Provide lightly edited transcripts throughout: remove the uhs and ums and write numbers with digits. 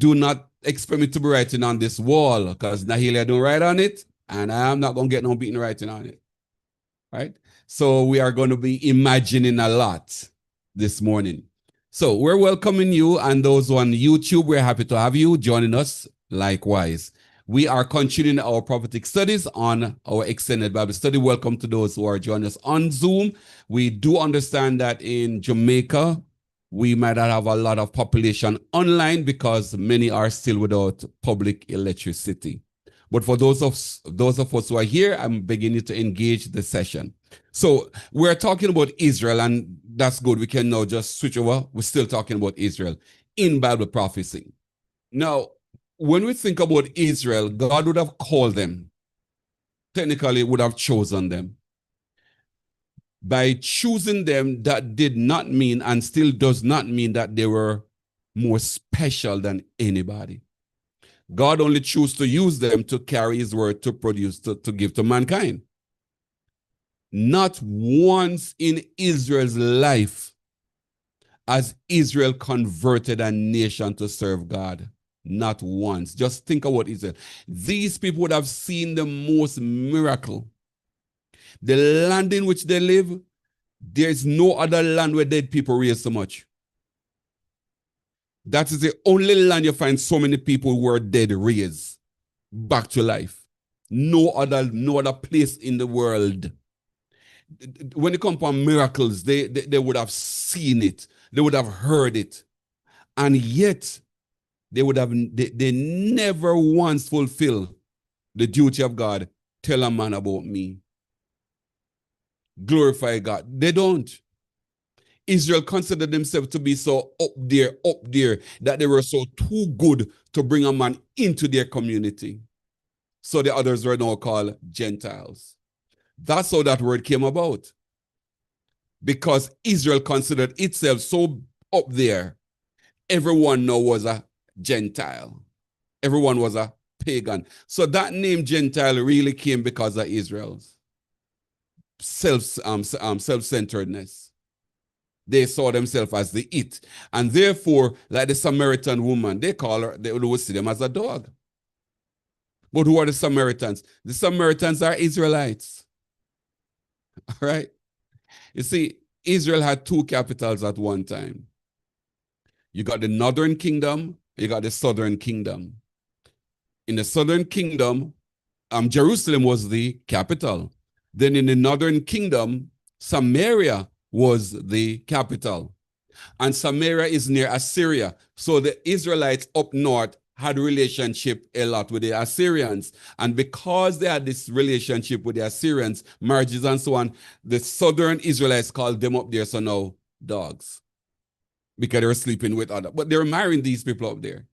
do not expect me to be writing on this wall, because Nahilia don't write on it, and I'm not going to get no beating writing on it. Right? So we are going to be imagining a lot this morning. So we're welcoming you, and those on YouTube, we're happy to have you joining us likewise. We are continuing our prophetic studies on our extended Bible study. Welcome to those who are joining us on Zoom. We do understand that in Jamaica, we might not have a lot of population online because many are still without public electricity. But for those of us who are here, I'm beginning to engage the session. So we're talking about Israel, and that's good. We can now just switch over. We're still talking about Israel in Bible prophecy. Now, when we think about Israel, God would have called them. Technically, would have chosen them. By choosing them, that did not mean, and still does not mean, that they were more special than anybody. God only chose to use them to carry his word, to produce, to give to mankind. Not once in Israel's life has Israel converted a nation to serve God. Not once. Just think about Israel. These people would have seen the most miracle. The land in which they live, there's no other land where dead people raise so much. That is the only land you find so many people who are dead raised back to life. No other place in the world. When it comes to miracles, they would have seen it. They would have heard it. And yet, they never once fulfill the duty of God. Tell a man about me. Glorify God. They don't. Israel considered themselves to be so up there, that they were so too good to bring a man into their community. So the others were now called Gentiles. That's how that word came about. Because Israel considered itself so up there, everyone now was a Gentile. Everyone was a pagan. So that name Gentile really came because of Israel's self-centeredness. They saw themselves as the it. And therefore, like the Samaritan woman, they would see them as a dog. But who are the Samaritans? The Samaritans are Israelites. All right? You see, Israel had two capitals at one time. You got the northern kingdom, you got the southern kingdom. In the southern kingdom, Jerusalem was the capital. Then in the northern kingdom, Samaria was the capital. And Samaria is near Assyria. So the Israelites up north had a relationship a lot with the Assyrians. And because they had this relationship with the Assyrians, marriages and so on, the southern Israelites called them up there, so now dogs. Because they were sleeping with others. But they were marrying these people up there.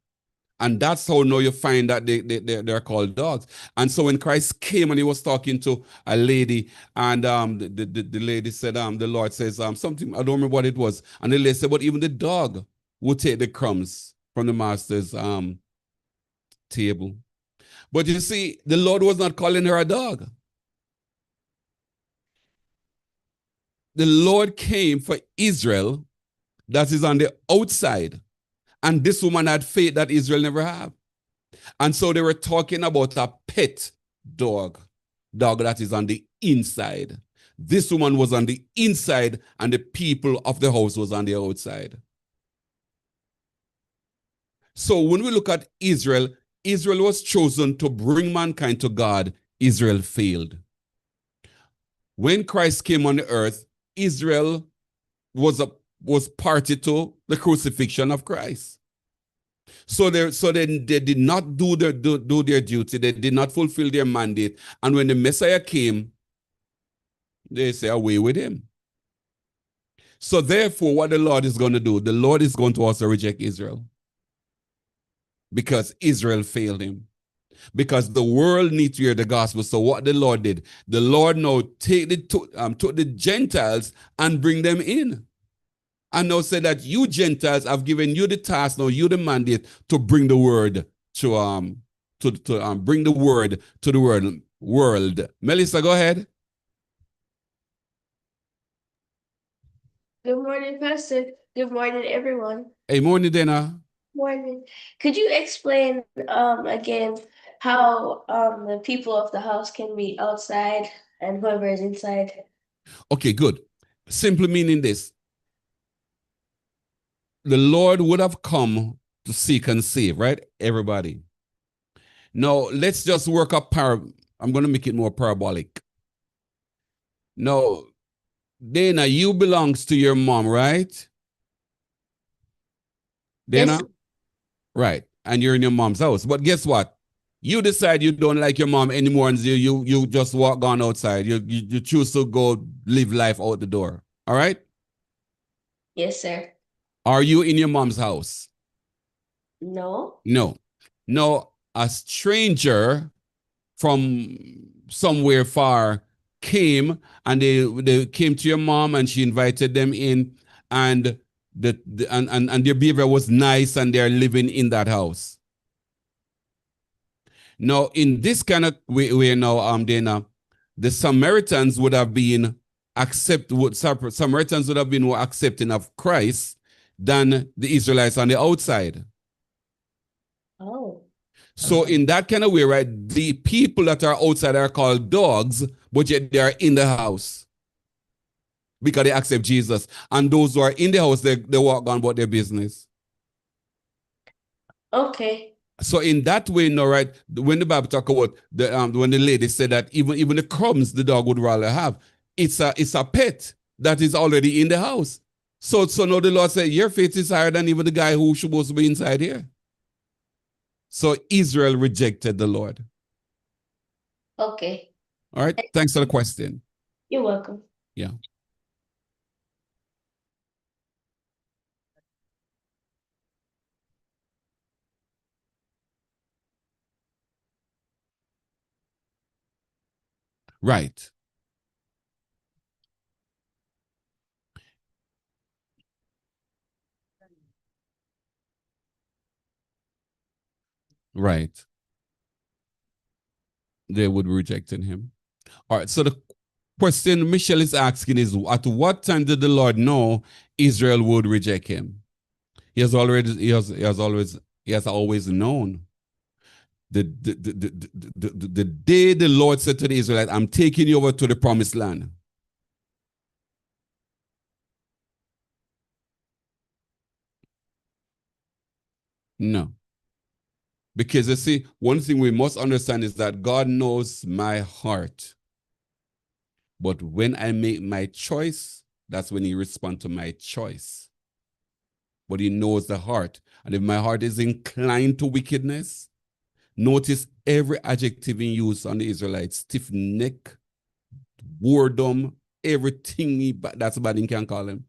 And that's how now you find that they're called dogs. And so when Christ came and he was talking to a lady, and the lady said, the Lord says something, I don't remember what it was. And the lady said, but even the dog would take the crumbs from the master's table. But you see, the Lord was not calling her a dog. The Lord came for Israel that is on the outside. And this woman had faith that Israel never had. And so they were talking about a pet dog that is on the inside. This woman was on the inside, and the people of the house was on the outside. So when we look at Israel, Israel was chosen to bring mankind to God. Israel failed. When Christ came on the earth, Israel was party to the crucifixion of Christ. So they did not do their duty. They did not fulfill their mandate. And when the Messiah came, they say, away with him. So therefore, what the Lord is going to do, the Lord is going to also reject Israel. Because Israel failed him. Because the world needs to hear the gospel. So what the Lord did, the Lord now took the Gentiles and bring them in. And now said that you Gentiles have given you the task, now you the mandate to bring the word to bring the word to the world. Melissa, go ahead. Good morning, Pastor. Good morning, everyone. Hey, morning, Dana. Morning. Could you explain again how the people of the house can be outside and whoever is inside? Okay, good. Simply meaning this. The Lord would have come to seek and save, right? Everybody. Now, let's just work up I'm going to make it more parabolic. Now, Dana, you belongs to your mom, right? Dana? Yes. Right. And you're in your mom's house. But guess what? You decide you don't like your mom anymore and you just walk on outside. You choose to go live life out the door. All right? Yes, sir. Are you in your mom's house? No. No. No, a stranger from somewhere far came and they came to your mom and she invited them in and and their behavior was nice and they're living in that house. Now, in this kind of way now, Dana, the Samaritans would have been Samaritans would have been more accepting of Christ than the Israelites on the outside. Oh. So in that kind of way, right, the people that are outside are called dogs, but yet they are in the house because they accept Jesus. And those who are in the house, they walk on about their business. Okay. So in that way, no, right, when the Bible talk about when the lady said that even the crumbs the dog would rather have, it's a pet that is already in the house. So now the Lord said, your faith is higher than even the guy who's supposed to be inside here. So Israel rejected the Lord. Okay. All right. Thanks for the question. You're welcome. Yeah. Right. Right. They would rejected him. All right. So the question Michelle is asking is, at what time did the Lord know Israel would reject him? He has always known. The day the Lord said to the Israelites, I'm taking you over to the promised land. No. Because you see, one thing we must understand is that God knows my heart. But when I make my choice, that's when he responds to my choice. But he knows the heart. And if my heart is inclined to wickedness, notice every adjective in use on the Israelites: stiff neck, boredom, everything that's bad he can call him.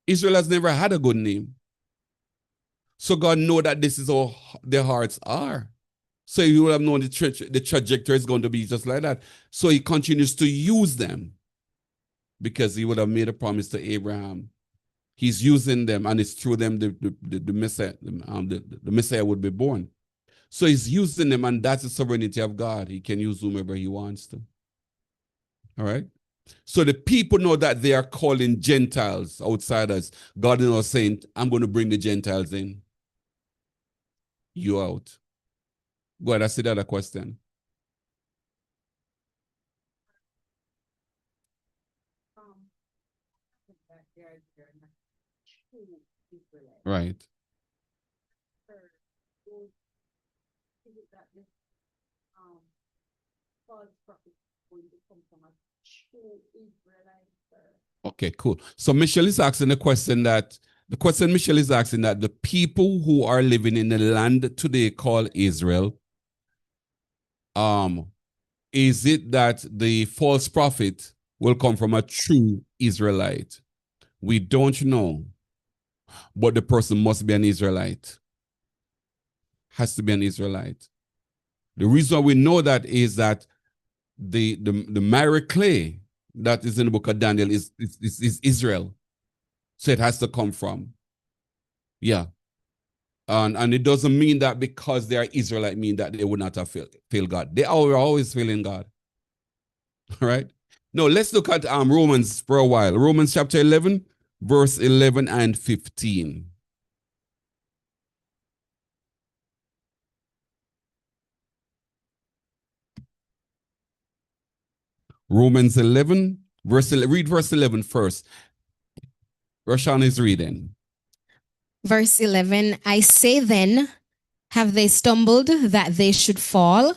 Israel has never had a good name. So God knows that this is how their hearts are. So he would have known the trajectory is going to be just like that. So he continues to use them because he would have made a promise to Abraham. He's using them, and it's through them the Messiah, the Messiah would be born. So he's using them, and that's the sovereignty of God. He can use whomever he wants to. All right? So the people know that they are calling Gentiles, outsiders. God is not saying, I'm going to bring the Gentiles in. You out. Go ahead, I see the other question. Right. Okay, cool. So Michelle is asking the question Michelle is asking that the people who are living in the land today called Israel, is it that the false prophet will come from a true Israelite? We don't know, but the person must be an Israelite. Has to be an Israelite. The reason we know that is that the miry clay that is in the book of Daniel is Israel. So it has to come from. Yeah. And it doesn't mean that because they are Israelite mean that they would not have failed God. They are always failing God. All right. Now let's look at Romans for a while. Romans chapter 11, verse 11 and 15. Romans 11, read verse 11 first. Roshan is reading. Verse 11, I say then, have they stumbled that they should fall?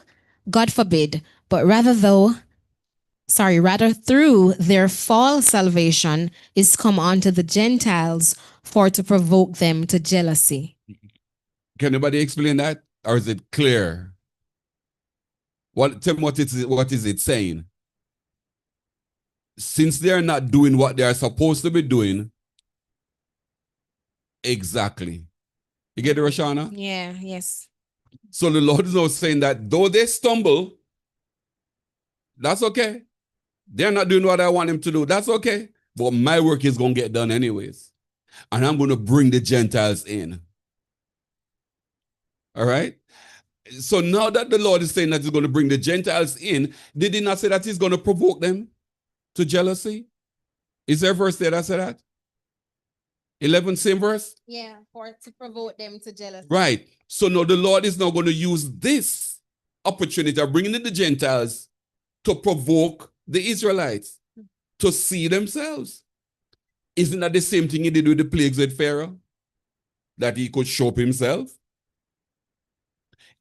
God forbid, but rather through their fall salvation is come unto the Gentiles for to provoke them to jealousy. Can anybody explain that? Or is it clear? Tell me what is it saying? Since they are not doing what they are supposed to be doing, exactly. You get it, Roshana? Yeah, yes. So the Lord is now saying that though they stumble, that's okay. They're not doing what I want them to do. That's okay. But my work is going to get done anyways. And I'm going to bring the Gentiles in. All right? So now that the Lord is saying that he's going to bring the Gentiles in, did he not say that he's going to provoke them to jealousy? Is there a verse there that said that? 11, same verse? Yeah, for to provoke them to jealousy. Right. So now the Lord is now going to use this opportunity of bringing in the Gentiles to provoke the Israelites to see themselves. Isn't that the same thing he did with the plagues with Pharaoh? That he could show up himself?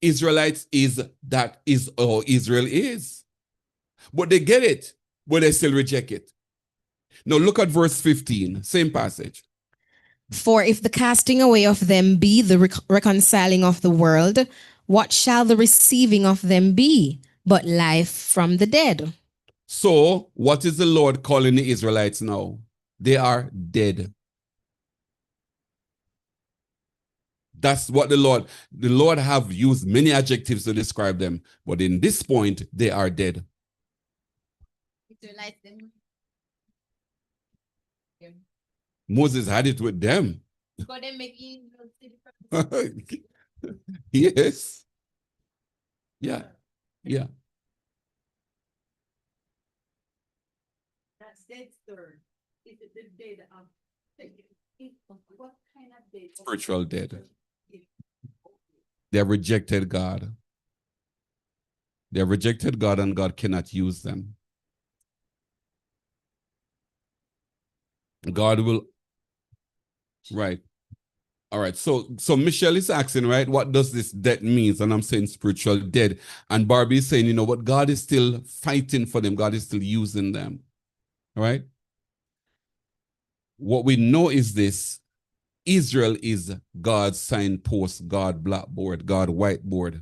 Israelites that is all Israel is. But they get it, but they still reject it. Now look at verse 15, same passage. For if the casting away of them be the reconciling of the world, what shall the receiving of them be but life from the dead? So what is the Lord calling the Israelites now? They are dead. That's what the Lord have used many adjectives to describe them, but in this point, they are dead. Moses had it with them. Yes. Yeah. Yeah. That's dead, sir. Is it the dead of what kind of dead? Spiritual dead. They have rejected God. They have rejected God and God cannot use them. God will, right. All right, so Michelle is asking, right, what does this death mean? And I'm saying spiritual dead. And Barbie is saying, you know what, God is still fighting for them. God is still using them, all right? What we know is this: Israel is God's signpost, God blackboard, God whiteboard.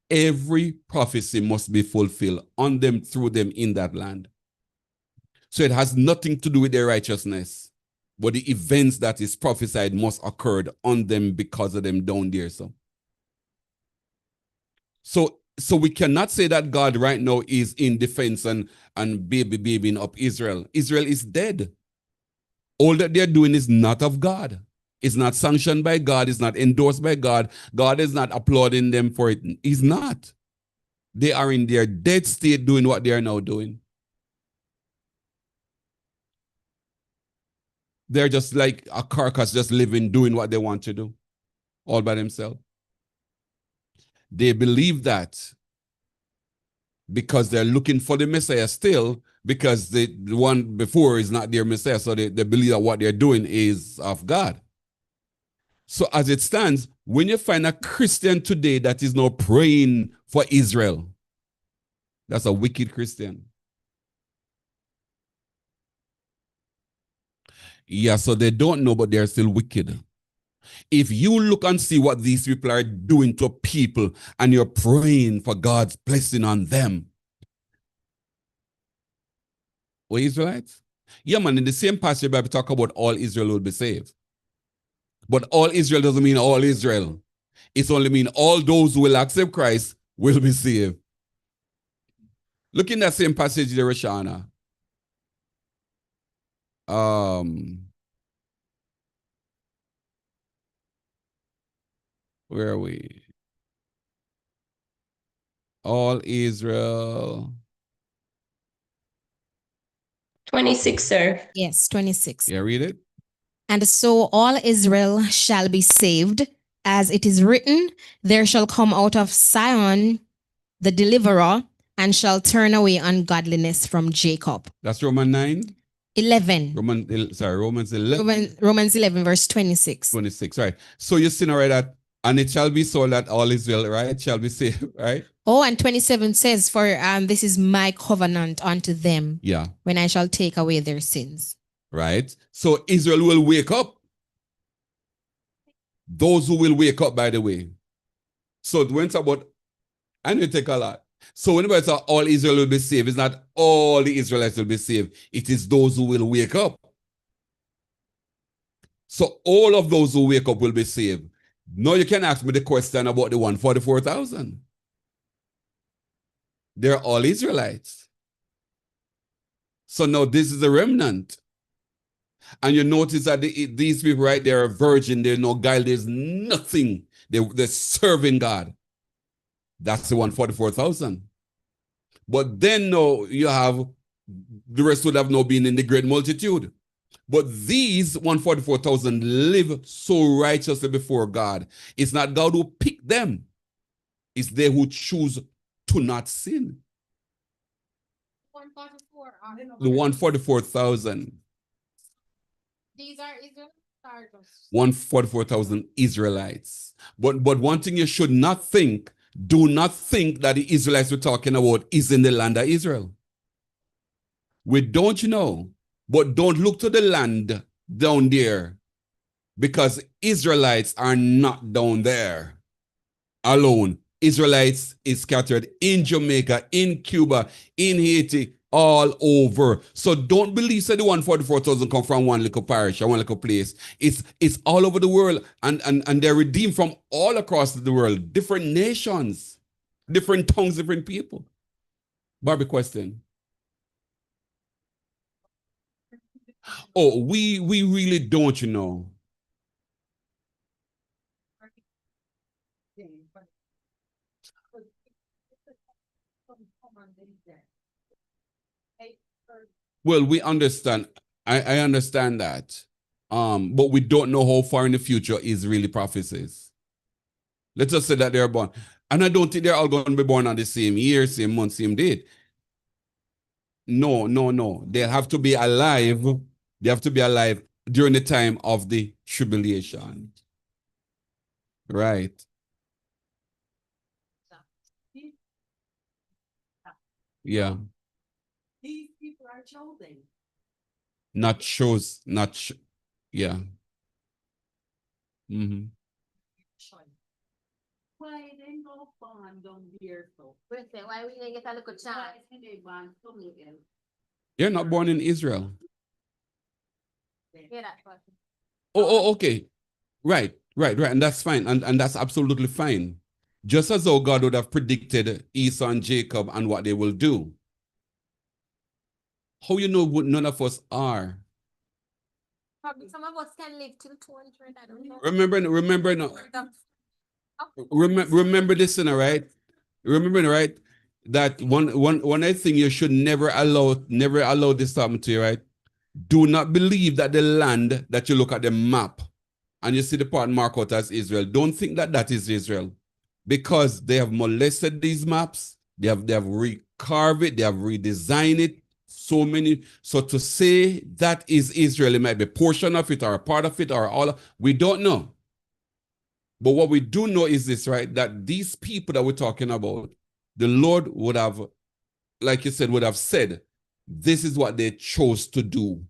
Every prophecy must be fulfilled on them, through them, in that land. So it has nothing to do with their righteousness, but the events that is prophesied must occur on them because of them down there. So we cannot say that God right now is in defense and babying up Israel. Israel is dead. All that they're doing is not of God. It's not sanctioned by God. It's not endorsed by God. God is not applauding them for it. He's not. They are in their dead state doing what they are now doing. They're just like a carcass, just living, doing what they want to do, all by themselves. They believe that because they're looking for the Messiah still, because the one before is not their Messiah, so they believe that what they're doing is of God. So as it stands, when you find a Christian today that is now praying for Israel, that's a wicked Christian. Yeah, so they don't know, but they're still wicked. If you look and see what these people are doing to people and you're praying for God's blessing on them. What, Israelites? Yeah, man, in the same passage, the Bible talk about all Israel will be saved. But all Israel doesn't mean all Israel. It's only mean all those who will accept Christ will be saved. Look in that same passage there, Rashana. Where are we? All Israel. 26, sir. Yes, 26. Yeah, read it. And so all Israel shall be saved, as it is written, there shall come out of Zion the deliverer, and shall turn away ungodliness from Jacob. That's Romans 9. 11. Romans 11. Romans 11, verse 26. 26, right? So you see now, right, that, and it shall be so that all Israel, right, shall be saved, right? Oh, and 27 says, for this is my covenant unto them Yeah, when I shall take away their sins. right? So Israel will wake up. Those who will wake up, by the way. So when it's about, and you take a lot. So whenever it's all Israel will be saved, it's not all the Israelites will be saved. It is those who will wake up. So all of those who wake up will be saved. Now you can ask me the question about the 144,000. They're all Israelites. So now this is a remnant. And you notice that these people right there are virgin. There's no guile. There's nothing. They're serving God. That's the 144,000. But then no, you have, the rest would have now been in the great multitude. But these 144,000 live so righteously before God. It's not God who picked them. It's they who choose to not sin. 144. The 144,000. These are Israelites. 144,000 Israelites. But one thing you should not think, do not think that the Israelites we're talking about is in the land of Israel. We don't know, but don't look to the land down there, because Israelites are not down there alone. Israelites is scattered in Jamaica, in Cuba, in Haiti, all over. So don't believe that the 144,000 come from one little parish or one little place. It's all over the world, and they're redeemed from all across the world, different nations, different tongues, different people. Barbie, question. Oh, we really don't, you know. Well, we understand. I understand that. But we don't know how far in the future is really prophecies. Let's just say that they're born. And I don't think they're all going to be born on the same year, same month, same date. No. They have to be alive. They have to be alive during the time of the tribulation. Right. Yeah. These people are chosen. Not chose, yeah. Mm-hmm. Why they no born down here so? Why we didn't get a little Why chance? they born somewhere else? You're not born in Israel. Hear that question. Oh, okay. Right. And that's fine. And that's absolutely fine. Just as though God would have predicted Esau and Jacob and what they will do. How you know what none of us are? Probably some of us can live till 200. I don't know. Remember this, right? Remember, right? That one thing you should never allow this to happen to you, right? Do not believe that the land that you look at the map and you see the part marked out as Israel, don't think that that is Israel, because they have molested these maps. They have recarved it. They have redesigned it. So to say that is Israel, it might be a portion of it or a part of it or all. We don't know. But what we do know is this, right? That these people that we're talking about, the Lord would have, like you said, would have said, this is what they chose to do.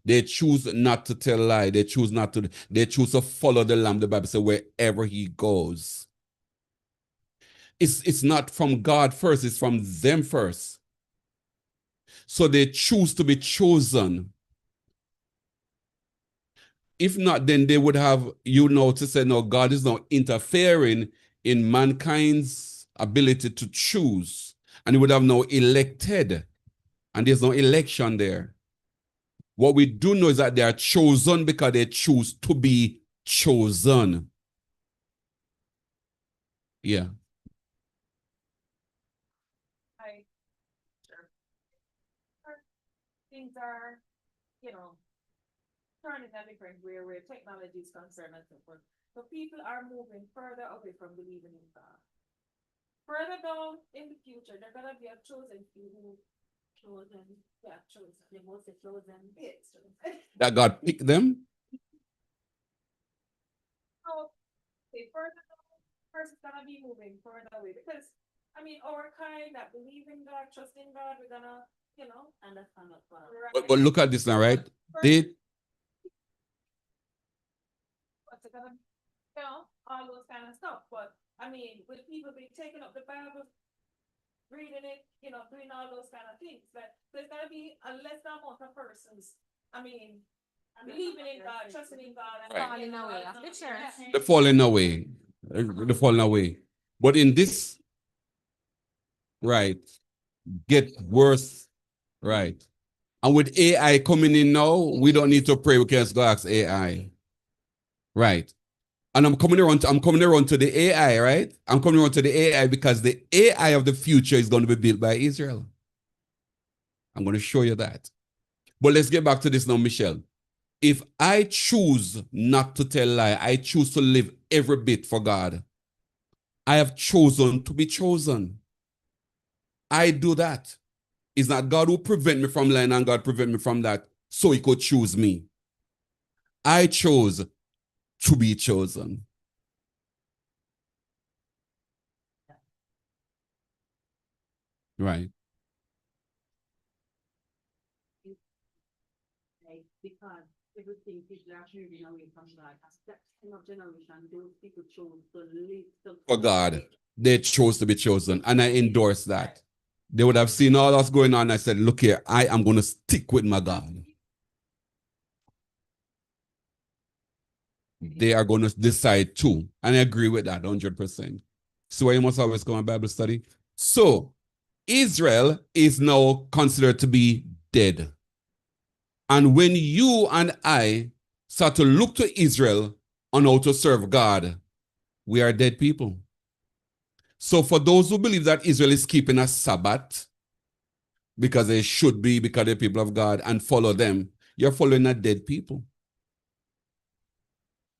They choose not to tell a lie. They choose to follow the Lamb. The Bible says wherever he goes. It's not from God first, it's from them first. So they choose to be chosen. If not, then they would have, to say, no, God is not interfering in mankind's ability to choose. And he would have no elected. And there's no election there. What we do know is that they are chosen because they choose to be chosen. Yeah. Things are, turning a different way where technology is concerned and so forth. So people are moving further away from believing in God. further down in the future, they're gonna be a chosen few who chosen, yeah, chosen. They mostly chosen. Yes, chosen. That God picked them? So, okay, further down, first it's gonna be moving further away because I mean, our kind that believe in God, trust in God, we're gonna, understand that part. But look at this now, right? They What's it gonna, all those kind of stuff. But I mean, with people be taking up the Bible, reading it, doing all those kind of things, that there's gonna be a less amount of persons. I mean, believing in God, trusting in God, and Right. falling away of the church. They're falling away. They're falling away. But in this, right, get worse, right. And with AI coming in now, we don't need to pray. We can just go ask AI. Right. And I'm coming around to the AI, right? I'm coming around to the AI because the AI of the future is going to be built by Israel. I'm going to show you that. But let's get back to this now, Michelle. If I choose not to tell lie, I choose to live every bit for God. I have chosen to be chosen. I do that. It's not God who prevent me from lying and God prevent me from that so he could choose me. I chose to be chosen. Right. Because everything people are moving away from God. As that kind of generation, those people chose to live For God. They chose to be chosen. And I endorse that. They would have seen all that's going on. I said, look here, I am going to stick with my God. They are going to decide too. And I agree with that 100%. So you must always come on Bible study. So Israel is now considered to be dead. And when you and I start to look to Israel on how to serve God, we are dead people. So for those who believe that Israel is keeping a Sabbath, because they should be, because they're people of God, and follow them, you're following a dead people.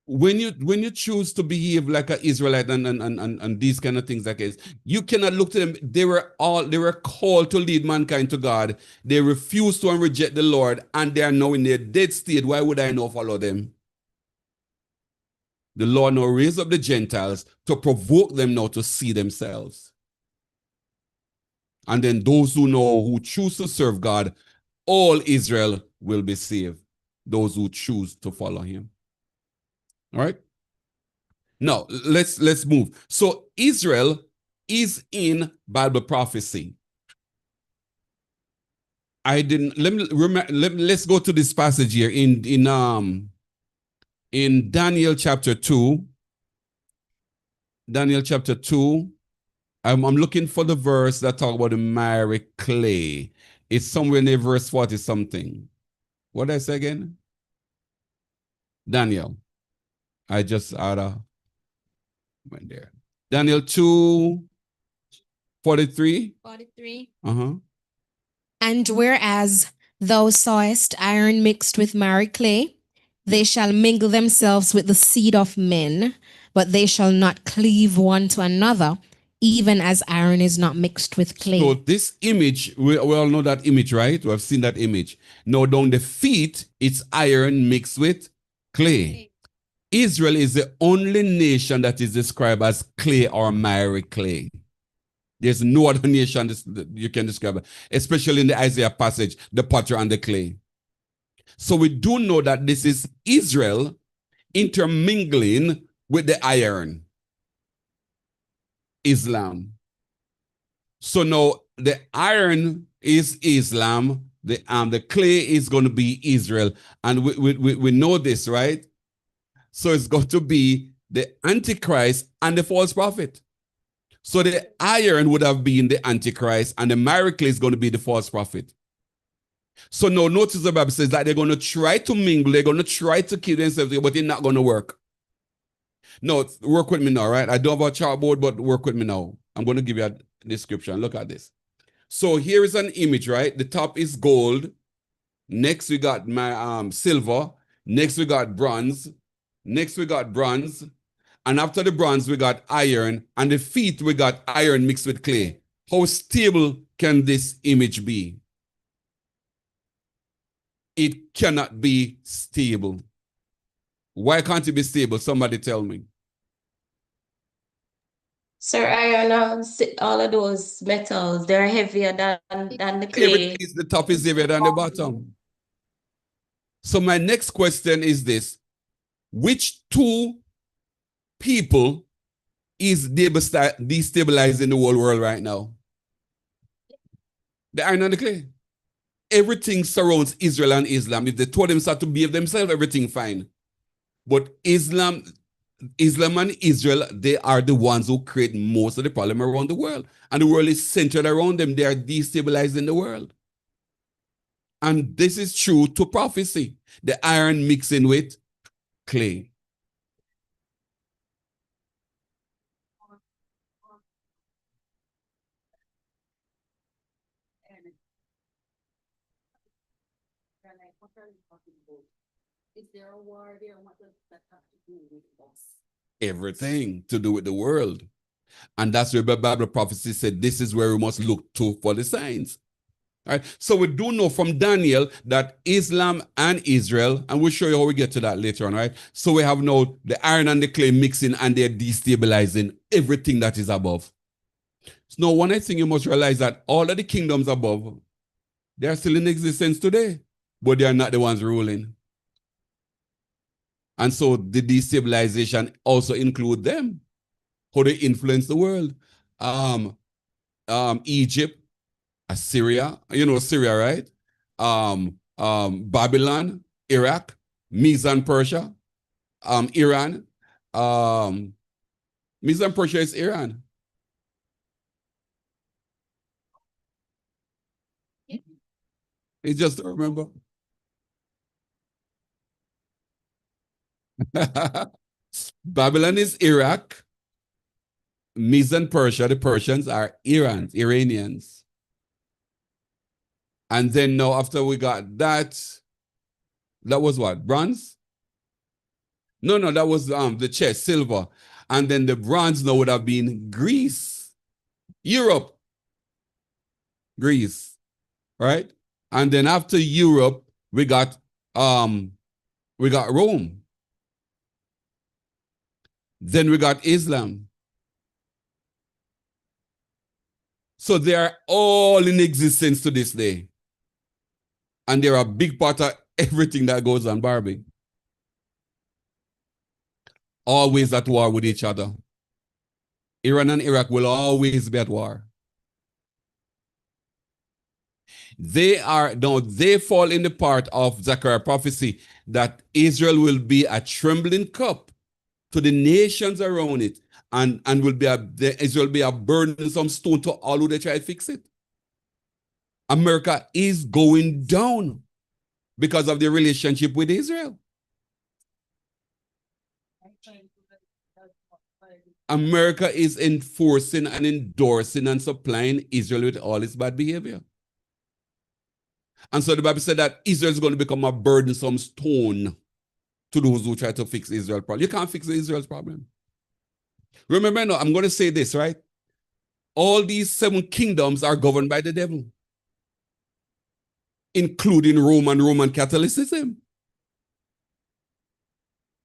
When you choose to behave like an Israelite and these kind of things like this, you cannot look to them. They were called to lead mankind to God. They refused to and reject the Lord, and they are now in their dead state. Why would I now follow them? The Lord now raised up the Gentiles to provoke them now to see themselves. And then those who choose to serve God, all Israel will be saved. Those who choose to follow him. All right? Now, let's move. So Israel is in Bible prophecy. Let's go to this passage here in Daniel chapter 2. Daniel chapter 2. I'm looking for the verse that talks about the miry clay. It's somewhere in verse 40 something. What did I say again? Daniel. I just went there. Daniel 2:43. 43. Uh-huh. And whereas thou sawest iron mixed with miry clay, they shall mingle themselves with the seed of men, but they shall not cleave one to another, even as iron is not mixed with clay. So this image, we all know that image, right? We have seen that image. Now down the feet, it's iron mixed with clay. Israel is the only nation that is described as clay or miry clay. There's no other nation that you can describe it, especially in the Isaiah passage, the potter and the clay. So we do know that this is Israel intermingling with the iron, Islam. So now the iron is Islam, the clay is going to be Israel. And we know this, right? So it's got to be the Antichrist and the false prophet. So the iron would have been the Antichrist and the miry clay is going to be the false prophet. So now notice the Bible says that they're going to try to mingle, they're going to try to kill themselves, but it's not going to work. No, work with me now, right? I don't have a chalkboard, but work with me now. I'm going to give you a description. Look at this. So here is an image, right? The top is gold. Next we got my silver. Next we got bronze. Next we got bronze. And after the bronze, we got iron. And the feet, we got iron mixed with clay. How stable can this image be? It cannot be stable. Why can't it be stable? Somebody tell me. Sir, iron, all of those metals, they're heavier than the clay. Everything is the top is heavier than the bottom. So my next question is this. Which two people is destabilizing the whole world right now? The iron and the clay. Everything surrounds Israel and Islam. If they told them to behave themselves, everything fine. But Islam and Israel, they are the ones who create most of the problem around the world. And the world is centered around them. They are destabilizing the world. And this is true to prophecy. The iron mixing with clay. Is there a war there? What does that have to do with us? Everything to do with the world. And that's where the Bible prophecy said, this is where we must look to for the signs. All right. So we do know from Daniel that Islam and Israel, and we'll show you how we get to that later on, right? So we have now the iron and the clay mixing and they're destabilizing everything that is above. So now one thing you must realize that all of the kingdoms above, they are still in existence today, but they are not the ones ruling. And so the destabilization also include them, how they influence the world. Egypt, Assyria, you know Syria, right? Babylon, Iraq, Medes Persia, Iran. Medes Persia is Iran. It's just to remember. Babylon is Iraq. Medes Persia, the Persians are Iranians. And then now after we got that was what? Bronze? No, that was the chest, silver. And then the bronze now would have been Greece. Europe. Greece. Right? And then after Europe, we got Rome. Then we got Islam. So they are all in existence to this day. And they're a big part of everything that goes on, Barbie. Always at war with each other. Iran and Iraq will always be at war. They fall in the part of Zechariah prophecy that Israel will be a trembling cup to the nations around it, and Israel will be a burdensome stone to all who they try to fix it. America is going down because of the relationship with Israel. America is enforcing and endorsing and supplying Israel with all its bad behavior. And so the Bible said that Israel is going to become a burdensome stone to those who try to fix Israel's problem. You can't fix Israel's problem. Remember now, I'm going to say this, right? All these 7 kingdoms are governed by the devil, including Rome and Roman Catholicism.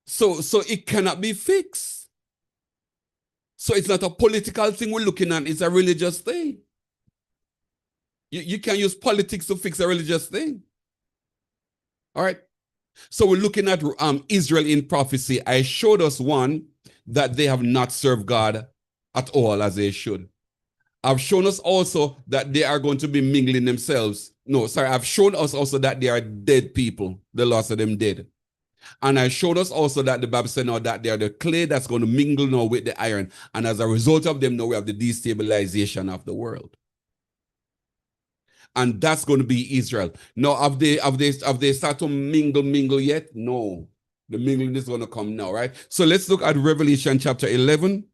So it cannot be fixed. So it's not a political thing we're looking at, it's a religious thing. You can't use politics to fix a religious thing. All right. So we're looking at Israel in prophecy. I showed us one, that they have not served God at all as they should. I've shown us also that they are going to be mingling themselves. No, sorry, I've shown us also that they are dead people. The loss of them dead. And I showed us also that the Bible said now that they are the clay that's going to mingle now with the iron. And as a result of them, now we have the destabilization of the world. And that's going to be Israel. Now, have they started to mingle yet? No. The mingling is going to come now, right? So let's look at Revelation chapter 11,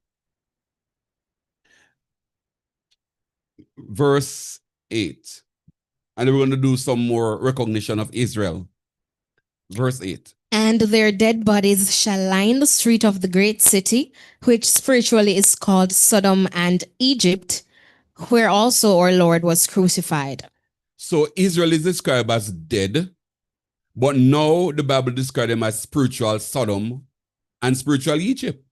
verse 8. And we're going to do some more recognition of Israel. Verse 8. And their dead bodies shall line the street of the great city, which spiritually is called Sodom and Egypt, where also our Lord was crucified. So Israel is described as dead, but now the Bible describes them as spiritual Sodom and spiritual Egypt.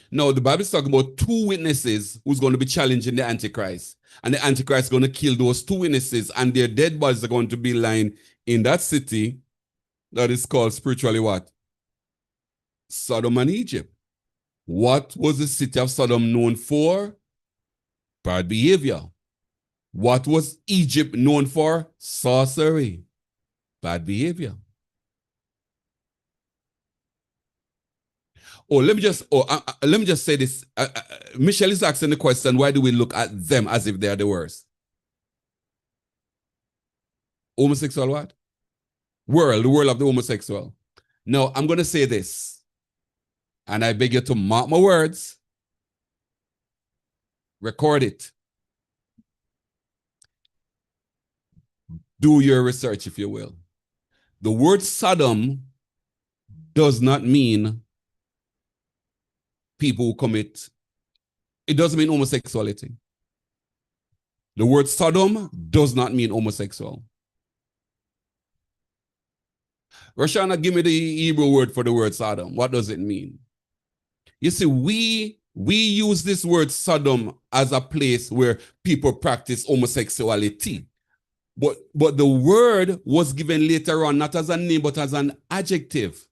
Now, the Bible is talking about two witnesses who's going to be challenging the Antichrist. And the Antichrist is going to kill those two witnesses, and their dead bodies are going to be lying in that city that is called spiritually what? Sodom and Egypt. What was the city of Sodom known for? Bad behavior. What was Egypt known for? Sorcery. Bad behavior. Let me just say this. Michelle is asking the question, why do we look at them as if they are the worst? Homosexual what? The world of the homosexual. Now, I'm going to say this, and I beg you to mark my words. Record it. Do your research, if you will. The word Sodom does not mean people who commit, it doesn't mean homosexuality. The word Sodom does not mean homosexual. Roshana, give me the Hebrew word for the word Sodom. What does it mean? You see, we use this word Sodom as a place where people practice homosexuality. But the word was given later on, not as a name, but as an adjective.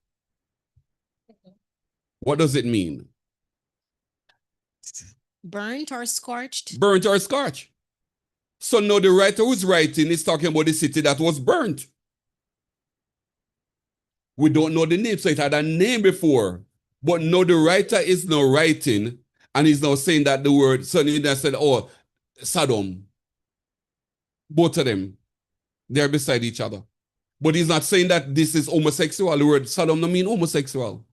What does it mean? Burnt or scorched? Burnt or scorched. So now the writer who's writing is talking about the city that was burnt. We don't know the name, so it had a name before. But now the writer is now writing, and he's now saying that the word, so he said, oh, Sodom. Both of them, they're beside each other. But he's not saying that this is homosexual. The word Sodom doesn't mean homosexual.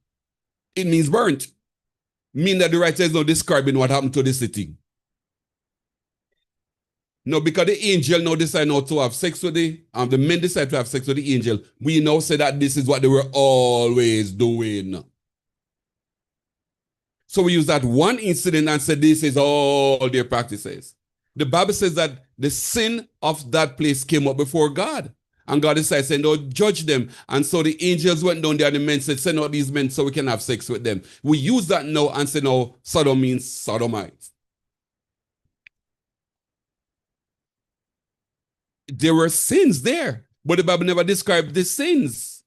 It means burnt. Mean that the writer is not describing what happened to the city. No, because the angel now decide not to have sex with the men decide to have sex with the angel. We now say that this is what they were always doing. So we use that one incident and say this is all their practices. The Bible says that the sin of that place came up before God. And God decided, saying, no, judge them. And so the angels went down there and the men said, send out these men so we can have sex with them. We use that now and say, no, Sodom means sodomites. There were sins there, but the Bible never described the sins.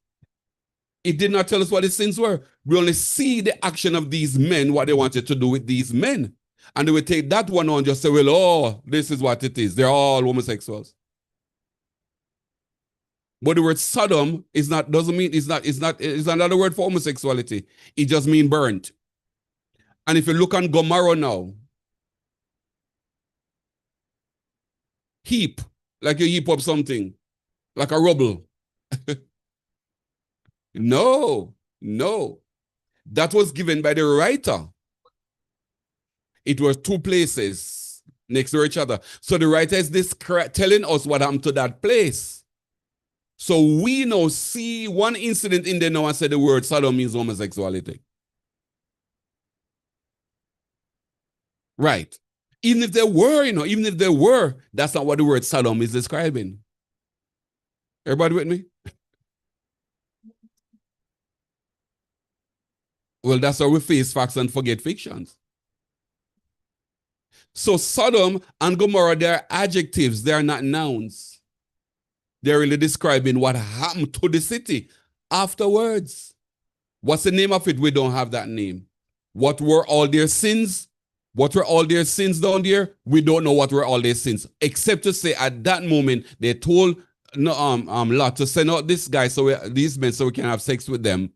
It did not tell us what the sins were. We only see the action of these men, what they wanted to do with these men. And they would take that one on and just say, well, oh, this is what it is. They're all homosexuals. But the word Sodom is not another word for homosexuality. It just means burnt. And if you look on Gomorrah now, heap, like you heap up something, like a rubble. No. That was given by the writer. It was two places next to each other. So the writer is telling us what happened to that place. So we now see one incident in there now and say the word Sodom means homosexuality. Right. Even if there were, that's not what the word Sodom is describing. Everybody with me? Well, that's how we face facts and forget fictions. So Sodom and Gomorrah, they're adjectives, they're not nouns. They're really describing what happened to the city afterwards. What's the name of it? We don't have that name. What were all their sins? What were all their sins down there? We don't know what were all their sins, except to say at that moment they told Lot to send out this guy, these men, so we can have sex with them.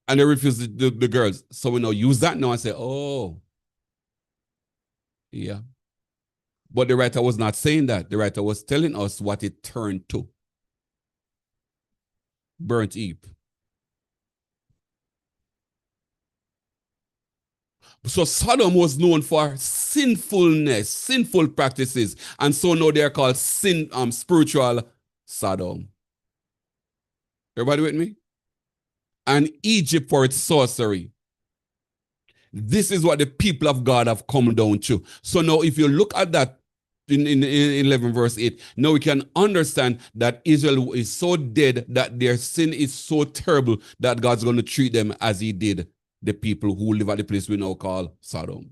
And they refused the girls. So we now use that now and say, oh, yeah. But the writer was not saying that. The writer was telling us what it turned to. Burnt heap. So Sodom was known for sinfulness, sinful practices. And so now they're called spiritual Sodom. Everybody with me? And Egypt for its sorcery. This is what the people of God have come down to. So now if you look at that in 11 verse 8, now we can understand that Israel is so dead, that their sin is so terrible, that God's going to treat them as he did the people who live at the place we now call Sodom.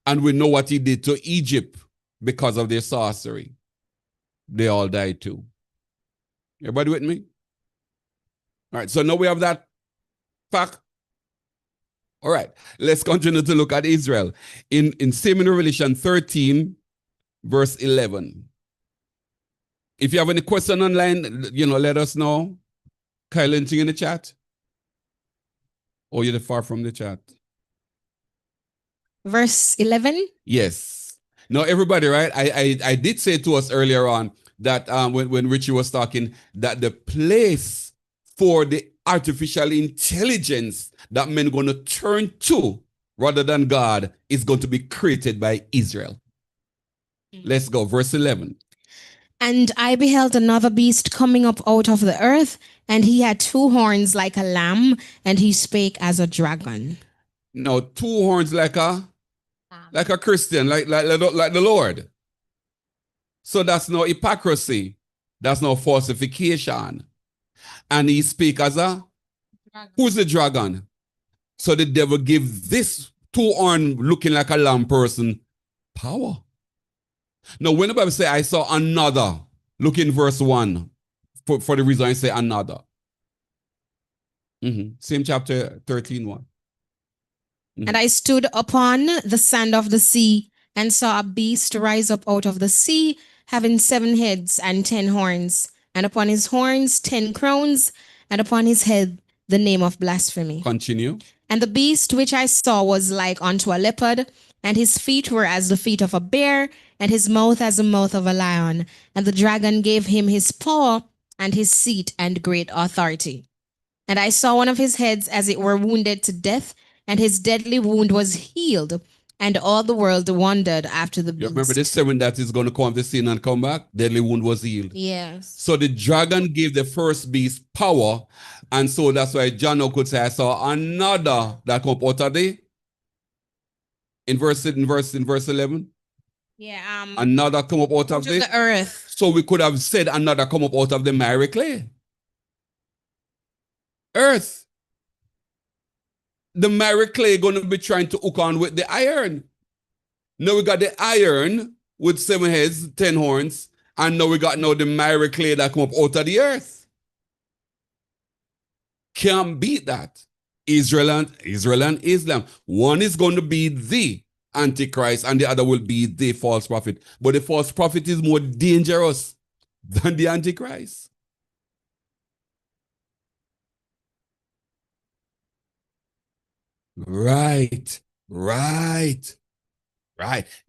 And we know what he did to Egypt because of their sorcery. They all died too. Everybody with me? All right, so now we have that fact. All right, let's continue to look at Israel. In same in Revelation 13, verse 11. If you have any question online, let us know. Kyle, anything in the chat? Or you're far from the chat? Verse 11? Yes. Now, everybody, right? I did say to us earlier on that when Richie was talking, that the place for the artificial intelligence that men are going to turn to rather than God is going to be created by Israel. Let's go. Verse 11. And I beheld another beast coming up out of the earth, and he had 2 horns like a lamb, and he spake as a dragon. Now, 2 horns like a Christian, like the Lord. So that's no hypocrisy. That's no falsification. And he speak as a dragon. Who's the dragon? So the devil give this 2-horn looking like a lamb person power. Now, when the Bible say, I saw another, look in verse 1, for the reason I say another. Same chapter 13, 1. And I stood upon the sand of the sea, and saw a beast rise up out of the sea, having 7 heads and 10 horns, and upon his horns 10 crowns, and upon his head the name of blasphemy. Continue. And the beast which I saw was like unto a leopard, and his feet were as the feet of a bear, and his mouth as the mouth of a lion. And the dragon gave him his power, and his seat, and great authority. And I saw one of his heads as it were wounded to death, and his deadly wound was healed, and all the world wondered after the beast. You remember this 7 that is going to come off the scene and come back? Deadly wound was healed. Yes. So the dragon gave the first beast power, and so that's why John could say, I saw another that come up out of the, in verse 11. Yeah. Another come up out of the earth. So we could have said another come up out of the miry clay. Earth. The miry clay going to be trying to hook on with the iron. Now we got the iron with 7 heads, 10 horns, and now we got the miry clay that come up out of the earth. Can't beat that. Israel and Islam. One is going to be the Antichrist, and the other will be the false prophet. But the false prophet is more dangerous than the Antichrist. Right.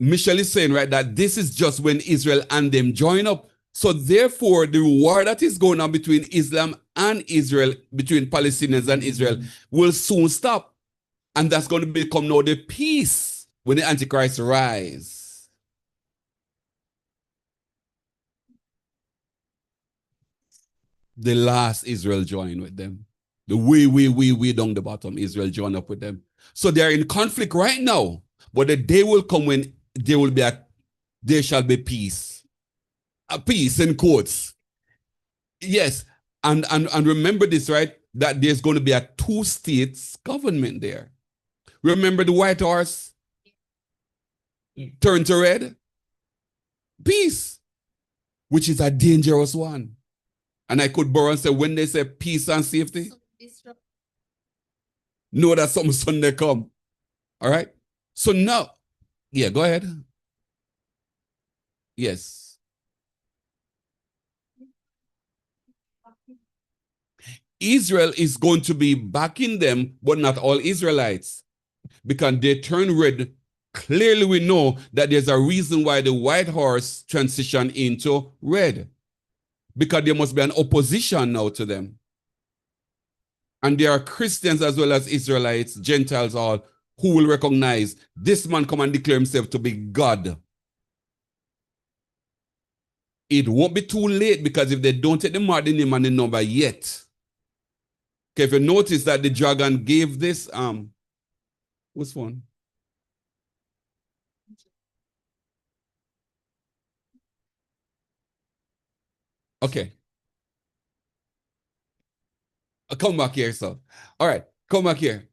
Michelle is saying, right, that this is just when Israel and them join up. So therefore, the war that is going on between Islam and Israel, between Palestinians and Israel, will soon stop. And that's going to become now the peace when the Antichrist rise. The last Israel join with them. The way down the bottom, Israel join up with them. So they are in conflict right now. But the day will come when there shall be peace. A peace in quotes. Yes. And remember this, right? That there's going to be a 2-state government there. Remember the White Horse turned to red? Peace. Which is a dangerous one. And I could borrow and say, when they say peace and safety, know that something Sunday come. All right? So now, yeah, go ahead. Yes. Israel is going to be backing them, but not all Israelites. Because they turn red. Clearly we know that there's a reason why the White Horse transitioned into red. Because there must be an opposition now to them. And there are Christians as well as Israelites, Gentiles all, who will recognize this man come and declare himself to be God. it won't be too late, because if they don't take the mark, the name and the number yet. Okay, if you notice that the dragon gave this, what's one? Okay. Come back here, sir. All right, come back here.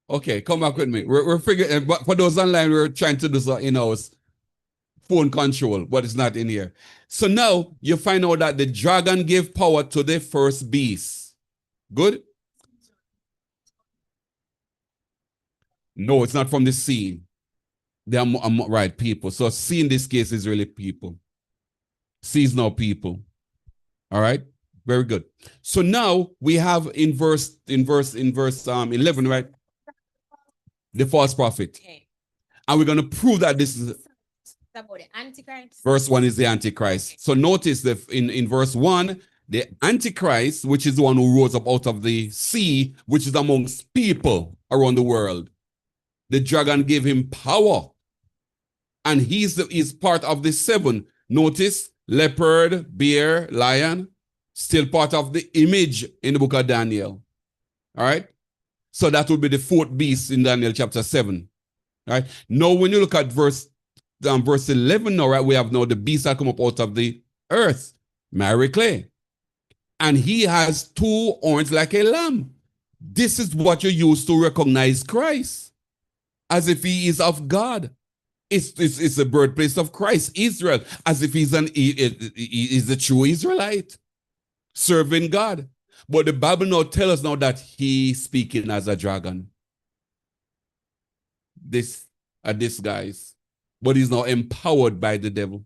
Okay, come back with me. We're figuring, but for those online, we're trying to do so in-house phone control, but it's not in here. So now you find out that the dragon gave power to the first beast. Good? No, it's not from the sea. They are right people. So sea in this case is really people. Sea is now people. All right? Very good. So now we have in verse 11, right? The false prophet. Okay. And we're going to prove that this is About the Antichrist. verse 1 is the Antichrist. So notice that in verse 1, the Antichrist, which is the one who rose up out of the sea, which is amongst people around the world. The dragon gave him power. And he's part of the seven. Notice, leopard, bear, lion, still part of the image in the book of Daniel. All right? So that would be the fourth beast in Daniel chapter 7. All right? Now, when you look at verse 11 now, right, we have now the beast that come up out of the earth, Mary clay. And he has two horns like a lamb. This is what you use to recognize Christ, as if he is of God. It's the birthplace of Christ, Israel, as if he's a true Israelite, serving God. But the Bible now tells us now that he's speaking as a dragon. This guys. But he's now empowered by the devil.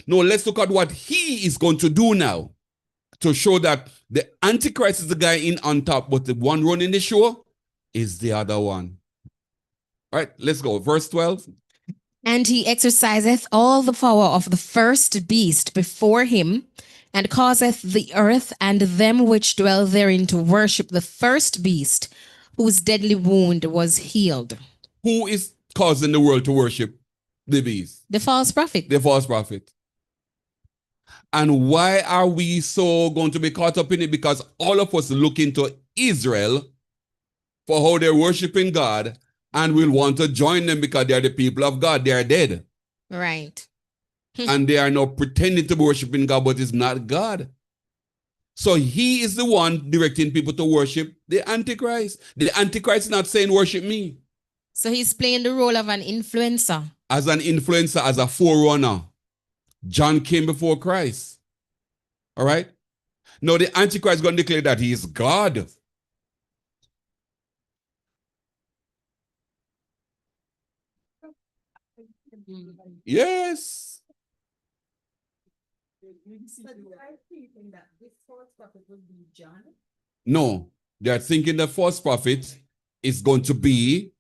Now let's look at what he is going to do now to show that the Antichrist is the guy in on top, but the one running the show is the other one. All right, let's go. Verse 12. And he exerciseth all the power of the first beast before him, and causeth the earth and them which dwell therein to worship the first beast, whose deadly wound was healed. Who is causing the world to worship the beast? The false prophet. The false prophet. And why are we so going to be caught up in it? Because all of us look into Israel for how they're worshiping God, and we'll want to join them because they're the people of God. They are dead. Right. And they are now pretending to be worshiping God, but it's not God. So he is the one directing people to worship the Antichrist. The Antichrist is not saying worship me. So he's playing the role of an influencer. As an influencer, as a forerunner. John came before Christ. All right? Now the Antichrist is going to declare that he is God. Yes. No, they are thinking the false prophet is going to be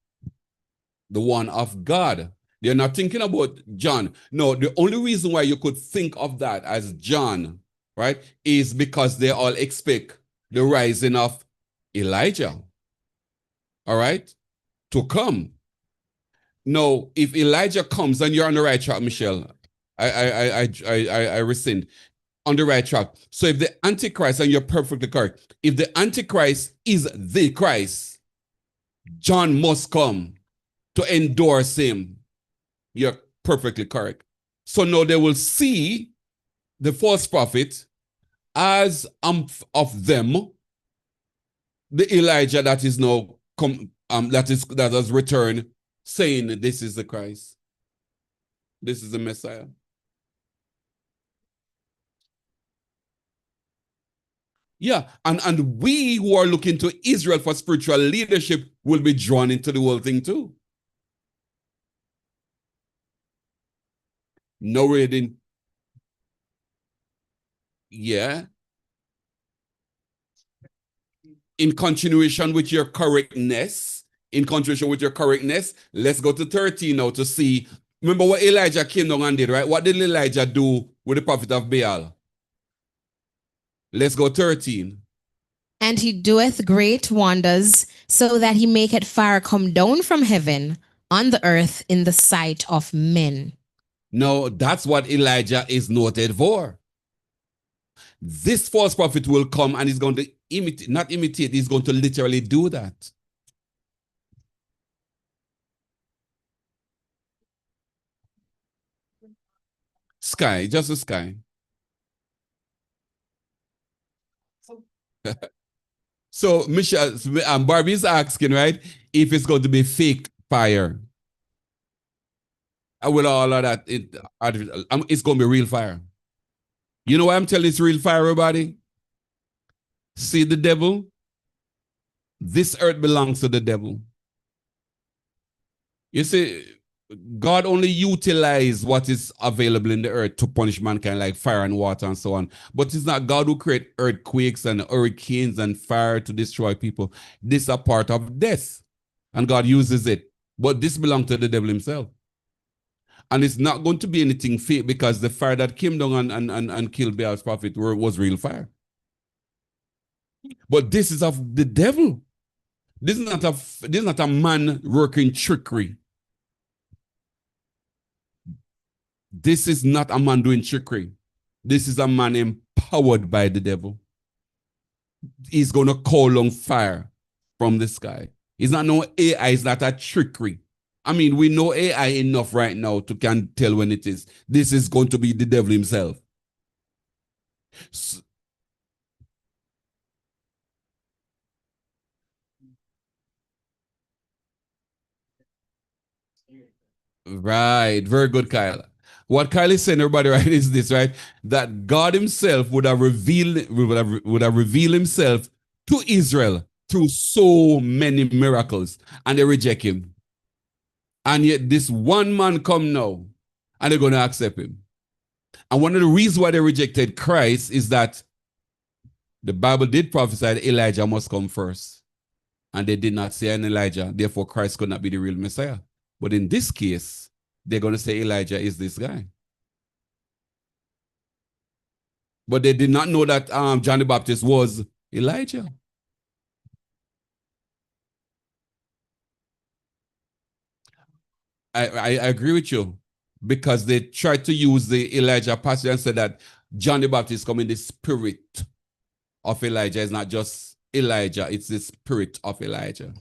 the one of God. They're not thinking about John. No, the only reason why you could think of that as John, right, is because they all expect the rising of Elijah, all right, to come. No, if Elijah comes, and you're on the right track, Michelle, I rescind, on the right track. So if the Antichrist, and you're perfectly correct, if the Antichrist is the Christ, John must come to endorse him. You're perfectly correct. So now they will see the false prophet as of them, the Elijah that is now that has returned, saying this is the Christ. This is the Messiah. Yeah, and we who are looking to Israel for spiritual leadership will be drawn into the whole thing too. No reading. Yeah. In continuation with your correctness, let's go to 13 now to see. Remember what Elijah came down and did, right? What did Elijah do with the prophet of Baal? Let's go 13. And he doeth great wonders, so that he maketh fire come down from heaven on the earth in the sight of men. No, that's what Elijah is noted for. This false prophet will come and he's going to imitate, not imitate, he's going to literally do that. Sky, just the sky. So Michelle, Barbie's asking, right, if it's going to be fake fire. With all of that, it's going to be real fire. You know why I'm telling it's real fire, everybody? See the devil? This earth belongs to the devil. You see, God only utilizes what is available in the earth to punish mankind, like fire and water and so on. But it's not God who creates earthquakes and hurricanes and fire to destroy people. This is a part of death, and God uses it. But this belongs to the devil himself. And it's not going to be anything fake, because the fire that came down and killed Baal's prophet was real fire. But this is of the devil. This is not a man working trickery. This is not a man doing trickery. This is a man empowered by the devil. He's going to call on fire from the sky. It's not no AI, it's not a trickery. I mean, we know AI enough right now to can tell when it is. This is going to be the devil himself. So, right, very good, Kyle. What Kyle is saying, everybody, right, is this, right? That God himself would have revealed himself to Israel through so many miracles, and they reject him. And yet this one man come now, and they're going to accept him. And one of the reasons why they rejected Christ is that the Bible did prophesy that Elijah must come first. And they did not say an Elijah. Therefore, Christ could not be the real Messiah. But in this case, they're going to say Elijah is this guy. But they did not know that John the Baptist was Elijah. I agree with you, because they tried to use the Elijah passage and said that John the Baptist come in the spirit of Elijah. It's not just Elijah, it's the spirit of Elijah.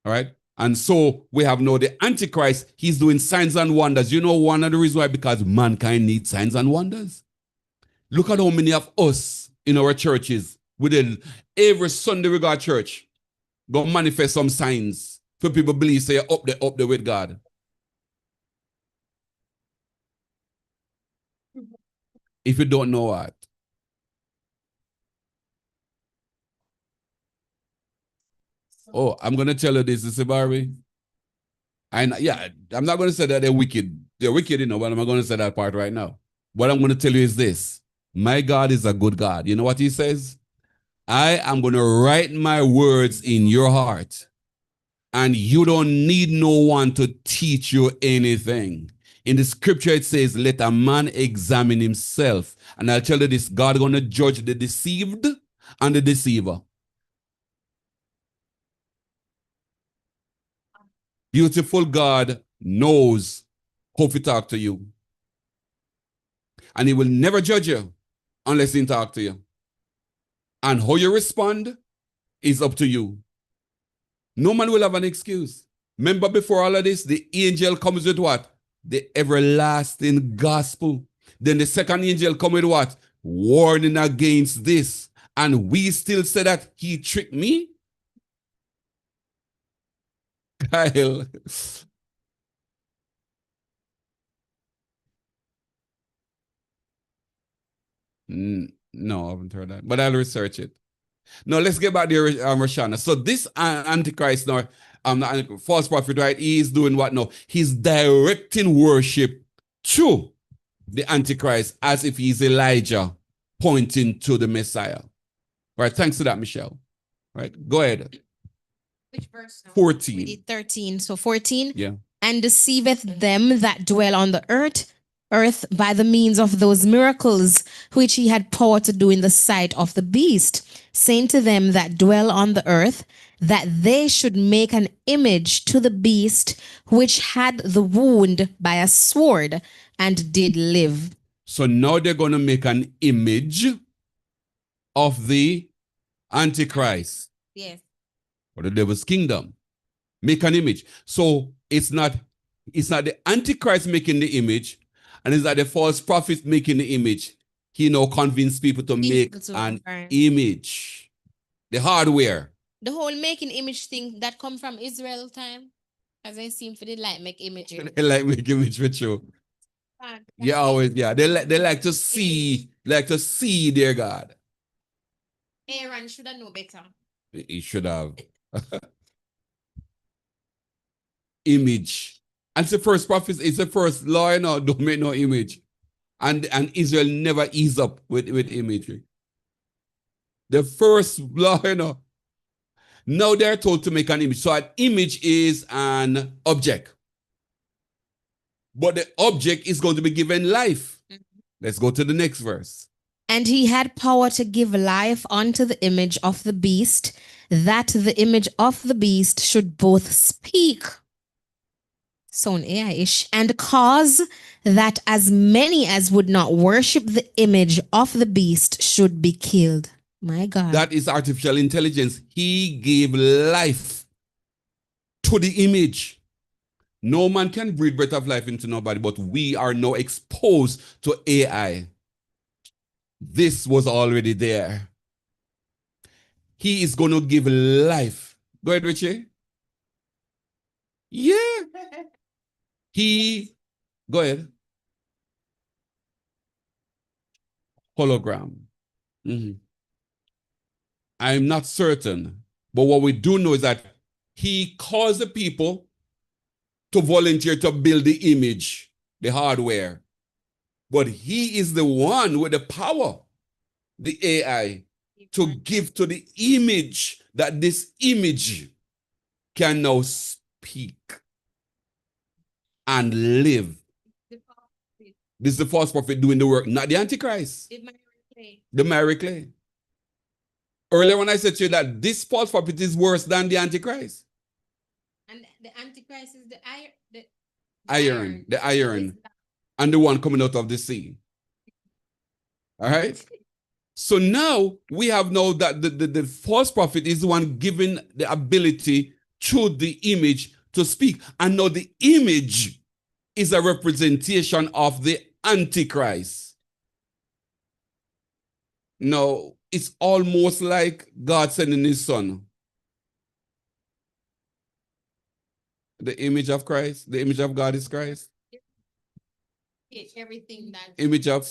All right? And so we have now the Antichrist. He's doing signs and wonders. You know one of the reasons why? Because mankind needs signs and wonders. Look at how many of us in our churches, every Sunday we go to church, go manifest some signs for people believe, say, up there with God. If you don't know what. Oh, I'm going to tell you this, Barbie. I'm not going to say that they're wicked. They're wicked, you know, but I'm not going to say that part right now. What I'm going to tell you is this. My God is a good God. You know what he says? I am going to write my words in your heart, and you don't need no one to teach you anything. In the scripture, it says, let a man examine himself. And I'll tell you this, God is going to judge the deceived and the deceiver. Beautiful God knows how to talk to you. And he will never judge you unless he talk to you. And how you respond is up to you. No man will have an excuse. Remember, before all of this, the angel comes with what? The everlasting gospel. Then the second angel comes with what? Warning against this. And we still say that he tricked me? Kyle. No, I haven't heard that. But I'll research it. Now, let's get back to Roshana. So this Antichrist now, false prophet, right? He is doing what now? He's directing worship to the Antichrist as if he's Elijah pointing to the Messiah. Right, thanks to that, Michelle. Right, go ahead. Which verse now? 14. 13. So 14. Yeah. And deceiveth them that dwell on the earth, earth by the means of those miracles which he had power to do in the sight of the beast, saying to them that dwell on the earth, that they should make an image to the beast which had the wound by a sword and did live. So now they're going to make an image of the Antichrist Yes. or the devil's kingdom. Make an image. So it's not the Antichrist making the image, and it's not the false prophet making the image. He now convinced people to make an image. The hardware. The whole making image thing that come from Israel time, as I seem for the like make images. They like make image with you. Yeah, always, yeah. They like to see their God. Aaron should have known better. He should have. Image. And it's the first prophet, it's the first law, don't make no image. And Israel never ease up with imagery. The first law, now they're told to make an image. So an image is an object. But the object is going to be given life. Let's go to the next verse. And he had power to give life unto the image of the beast, that the image of the beast should both speak, sound AI-ish, and cause that as many as would not worship the image of the beast should be killed. My God. That is artificial intelligence. He gave life to the image. No man can breathe breath of life into nobody, but we are now exposed to AI. This was already there. He is going to give life. Go ahead, Richie. Yeah. Go ahead. Hologram. I'm not certain, but what we do know is that he caused the people to volunteer to build the image, the hardware. But he is the one with the power, the AI, to give to the image that this image can now speak and live. This is the false prophet doing the work, not the Antichrist. The Mary Clay. Earlier when I said to you that this false prophet is worse than the Antichrist. And the Antichrist is the iron, and the one coming out of the sea. All right? So now we have now that the false prophet is the one given the ability through the image to speak. And now the image is a representation of the Antichrist. Now, it's almost like God sending his son. The image of Christ, the image of God is Christ. Everything that image of,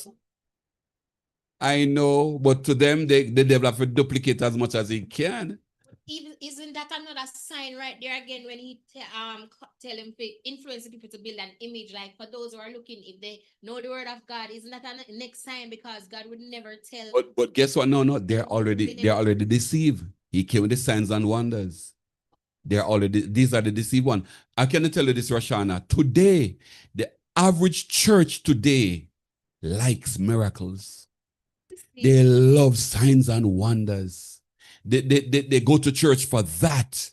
I know, but to them, the devil have to duplicate as much as he can. Isn't that another sign right there again when he tell him to influence the people to build an image? Like for those who are looking, if they know the word of God, isn't that a next sign? Because God would never tell. But guess what? No, they're already deceived. He came with the signs and wonders. These are the deceived ones. I can tell you this, Roshana. Today, the average church today likes miracles. They love signs and wonders. They go to church for that.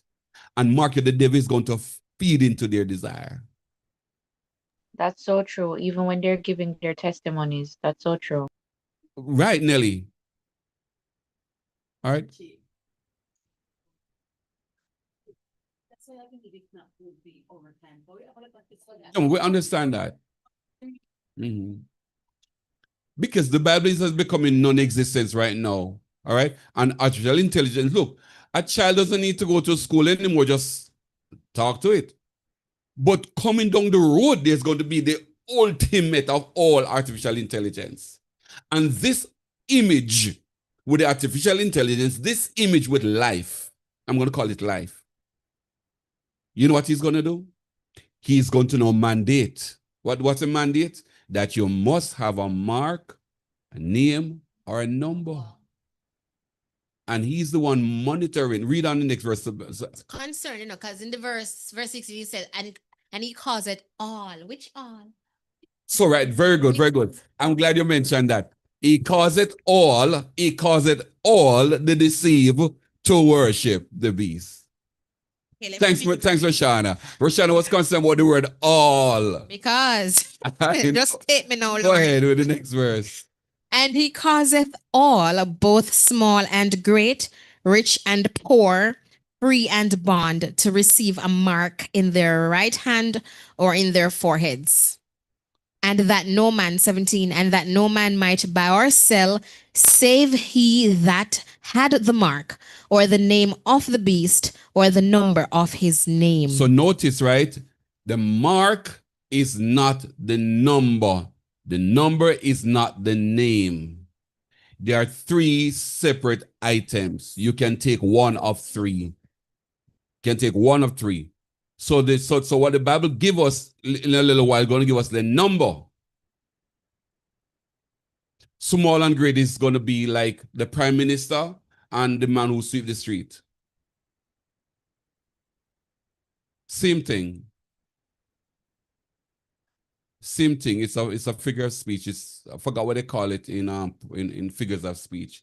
And mark it, the devil is going to feed into their desire. That's so true. Even when they're giving their testimonies, that's so true. Right, Nelly. All right. We understand that. Because the Bible is becoming non-existent right now. All right. And artificial intelligence, look, a child doesn't need to go to school anymore, just talk to it. But coming down the road, there's going to be the ultimate of all artificial intelligence. And this image with the artificial intelligence, this image with life, I'm going to call it life. You know what he's going to do? He's going to now mandate. What's a mandate? That you must have a mark, a name, or a number. And he's the one monitoring. Read on the next verse. It's concerned, because in the verse 6, he said, and he calls it all. Which all? So, right, very good, very good. I'm glad you mentioned that. He causeth all the deceive to worship the beast. Okay, Thanks, Roshana. Roshana was concerned about the word all. because just take me now. Go Lord. ahead with the next verse. And he causeth all, both small and great, rich and poor, free and bond, to receive a mark in their right hand or in their foreheads. And that no man, 17, and that no man might buy or sell, save he that had the mark, or the name of the beast, or the number of his name. So notice, right? The mark is not the number. The number is not the name. There are three separate items. You can take one of three. Can take one of three. So what the Bible give us in a little while, going to give us the number. Small and great is going to be like the prime minister and the man who sweep the street. Same thing. Same thing. It's a figure of speech. I forgot what they call it in figures of speech.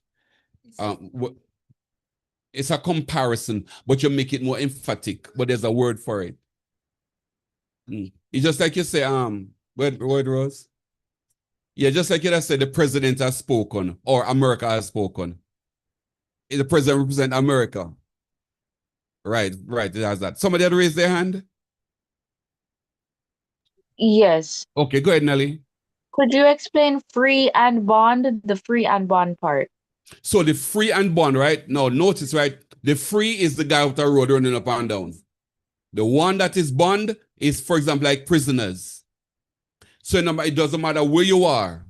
It's a comparison, but you make it more emphatic. But there's a word for it. It's just like you say, word Rose. Yeah, just like you have said, the president has spoken or America has spoken. The president represents America. Right, it has that. Somebody had raised their hand? Yes. Okay, go ahead, Nelly. Could you explain free and bond, the free and bond part? So the free and bond, right? Now, notice, right? The free is the guy with the road running up and down. The one that is bond is, for example, like prisoners. So it doesn't matter where you are,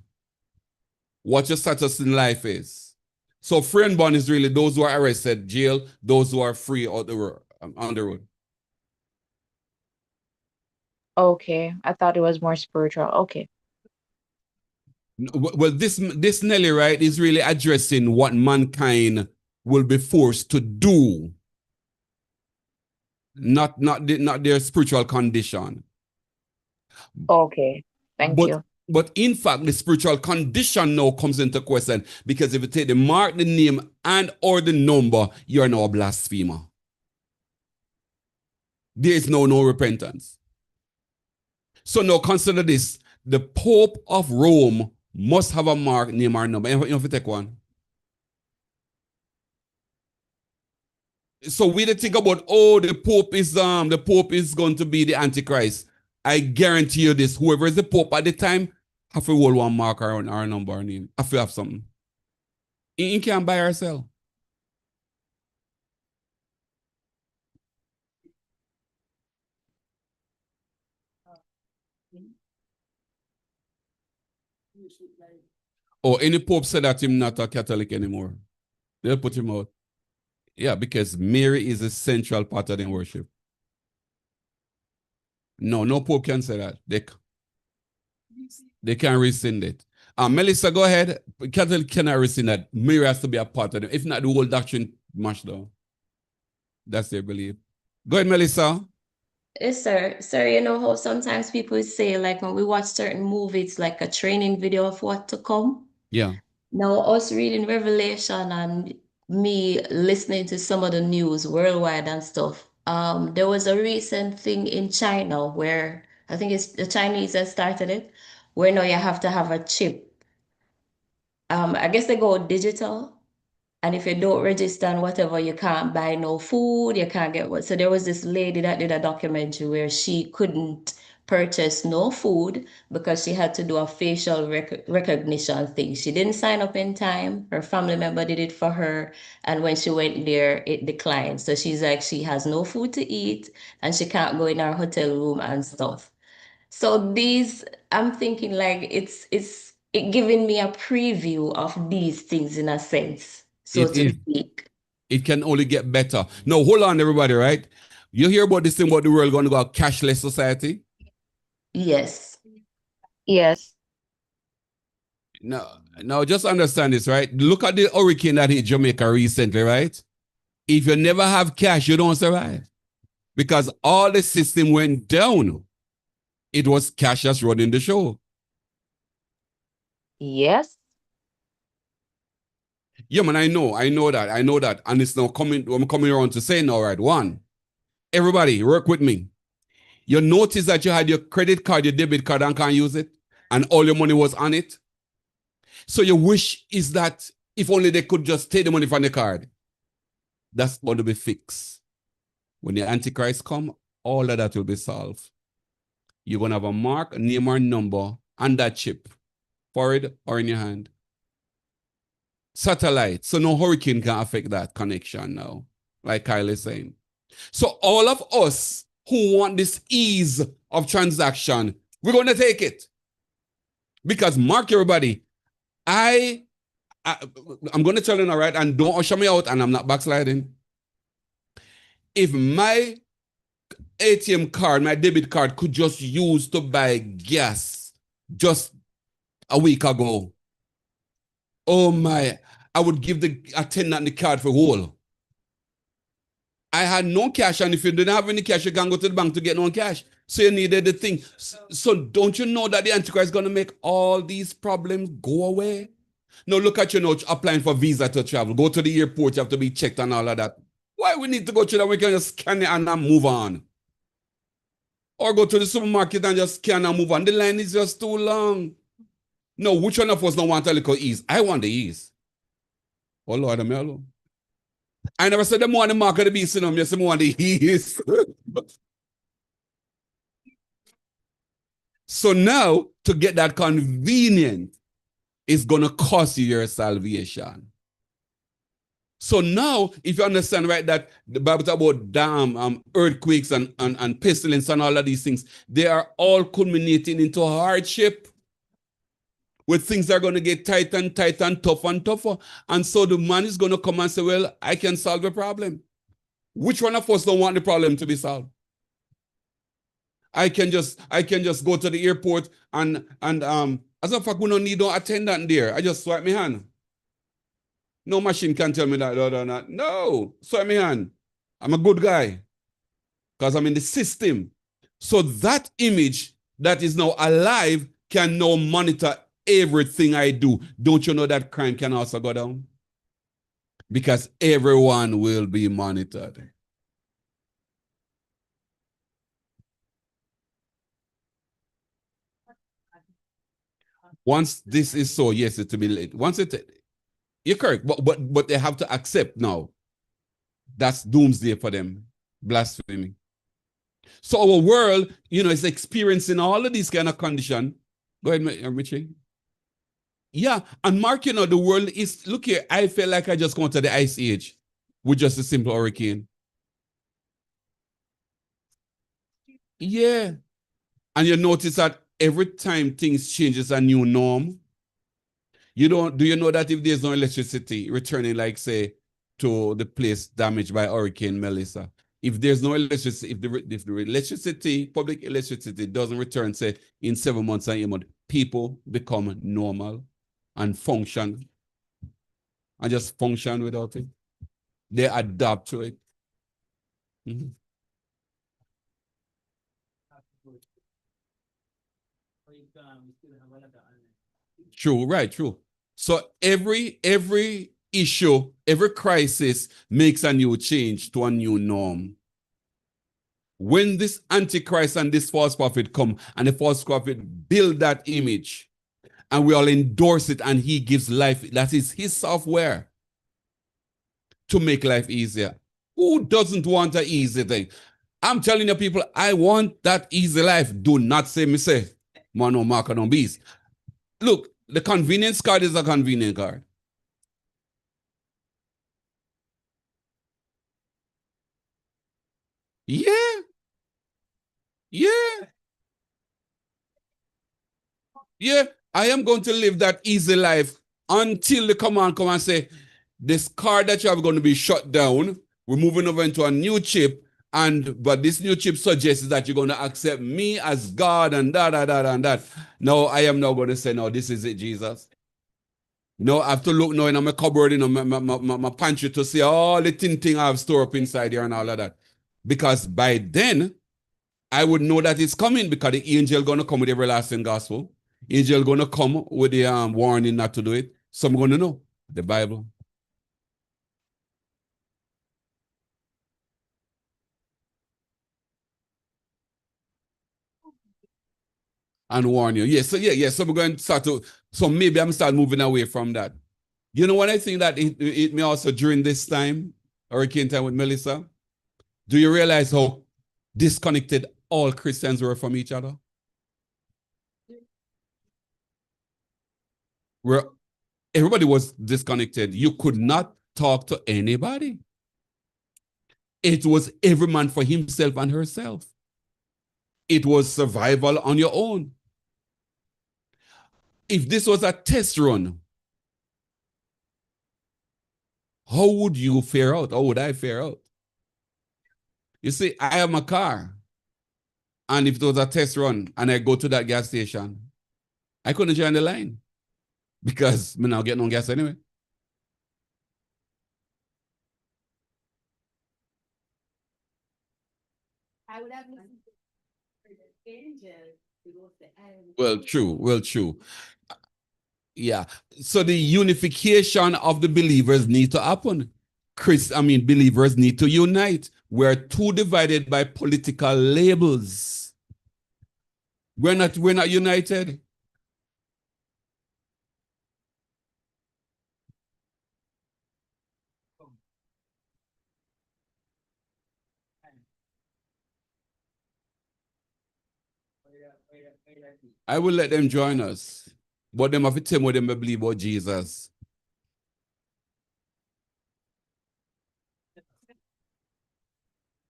what your status in life is. So free and bond is really those who are arrested, jail, those who are free on the road. Okay, I thought it was more spiritual. Okay. Well, this Nelly, right, is really addressing what mankind will be forced to do, not their spiritual condition. Okay, thank you. But in fact, the spiritual condition now comes into question, because if you take the mark, the name, and or the number, you are now a blasphemer. There is no repentance. So now consider this. The Pope of Rome must have a mark, name, or number. You have to take one. So we think about, the Pope is going to be the Antichrist. I guarantee you this, whoever is the Pope at the time, have to hold one mark or number or name. Have to have something. He can't buy or sell. Or any Pope said that him not a Catholic anymore. They'll put him out. Yeah, because Mary is a central part of their worship. No Pope can say that. They can rescind it. Melissa, go ahead. Catholic cannot rescind that. Mary has to be a part of it. If not, the whole doctrine mashed down. That's their belief. Go ahead, Melissa. Yes, sir. Sir, you know how sometimes people say, like, when we watch certain movies, like a training video of what to come? Yeah. Now, us reading Revelation and me listening to some of the news worldwide and stuff, there was a recent thing in China where I think it's the Chinese that started it, where now you have to have a chip. I guess they go digital. And if you don't register and whatever, you can't buy no food, you can't get what. So there was this lady that did a documentary where she couldn't purchase no food because she had to do a facial recognition thing. She didn't sign up in time. Her family member did it for her. And when she went there, it declined. So she's like, she has no food to eat and she can't go in her hotel room and stuff. So these, I'm thinking like it's giving me a preview of these things in a sense, so It to is. speak. It can only get better. Now, hold on, everybody, right? You hear about this thing about the world going to go a cashless society? Yes. Yes. Now, just understand this, right? Look at the hurricane that hit Jamaica recently, right? If you never have cash, you don't survive. Because all the system went down. It was cash that's running the show. Yes. Yeah, man, I know that. And it's now I'm coming around to say now, right? One, everybody, work with me. You notice that you had your credit card, your debit card, and can't use it, and all your money was on it. So your wish is that if only they could just take the money from the card. That's going to be fixed. When the Antichrist come, all of that will be solved. You're going to have a mark, a name, or number on that chip, forehead or in your hand. Satellite, so no hurricane can affect that connection now, like Kyle is saying. So all of us who want this ease of transaction, we're going to take it. Because mark everybody, I'm going to tell you now, right, and don't usher me out, and I'm not backsliding. If my ATM card, my debit card could just use to buy gas just a week ago, oh my, I would give the attendant the card for whole. I had no cash, and if you didn't have any cash, you can't go to the bank to get no cash. So you needed the thing. So don't you know that the Antichrist is going to make all these problems go away? No, look at you now applying for visa to travel. Go to the airport, you have to be checked and all of that. Why we need to go to that? We can just scan it and move on. Or go to the supermarket and just scan and move on. The line is just too long. No, which one of us don't want a little ease? I want the ease. Oh, Lord, I'm alone. I never said the more on the mark of the beast, you know, I said more on the ease. So now, to get that convenient, it's going to cost you your salvation. So now, if you understand, right, that the Bible talks about earthquakes and pestilence and all of these things, they are all culminating into hardship, where things are going to get tight and tough and tougher. And so the man is going to come and say, well, I can solve the problem. Which one of us don't want the problem to be solved? I can just go to the airport and as a fact, we don't need no attendant there. I just swipe my hand. No machine can tell me that. No, swipe my hand. I'm a good guy because I'm in the system. So that image that is now alive can now monitor everything I do. Don't you know that crime can also go down? Because everyone will be monitored. Once this is so, yes, it will be late. Once you're correct, but they have to accept now. That's doomsday for them. Blasphemy. So our world, is experiencing all of these kind of condition. Go ahead, Richie. Yeah, and Mark, the world is, look here, I feel like I just gone to the ice age with just a simple hurricane. Yeah. And you notice that every time things change, it's a new norm. Do you know that if there's no electricity returning, like say, to the place damaged by Hurricane Melissa, if there's no electricity, if the electricity, public electricity doesn't return, say, in 7 months and 8 months, people become normal and function and just function without it. They adapt to it. Mm-hmm. True, right, true. So every issue, every crisis makes a new change to a new norm. When this Antichrist and this false prophet come and the false prophet build that image and we all endorse it and he gives life, that is his software to make life easier. Who doesn't want an easy thing? I'm telling you people, I want that easy life. Do not say me say, man, no mark on beast. Look, the convenience card is a convenient card. Yeah. Yeah. Yeah. I am going to live that easy life until the command come and say, this card that you have going to be shut down. We're moving over into a new chip. But this new chip suggests that you're going to accept me as God and that. No, I am now going to say, no, this is it, Jesus. No, I have to look now in my cupboard, my pantry to see all the thing I have stored up inside here and all of that. Because by then, I would know that it's coming because the angel going to come with everlasting gospel. angel gonna come with the warning not to do it. Some gonna know the Bible. And warn you. Yeah, so we're going to start to, so maybe I'm start moving away from that. You know what I think that it may also during this time, hurricane time with Melissa, do you realize how disconnected all Christians were from each other? Where everybody was disconnected. You could not talk to anybody. It was every man for himself and herself. It was survival on your own. If this was a test run, how would you fare out? How would I fare out? You see, I have my car. And if it was a test run and I go to that gas station, I couldn't join the line because I'm not getting no gas anyway. I would have listened to the angel to go to the island. Well, true. Yeah. So the unification of the believers need to happen. Believers need to unite. We're too divided by political labels. We're not united. I will let them join us. But them have to tell me what them believe about Jesus.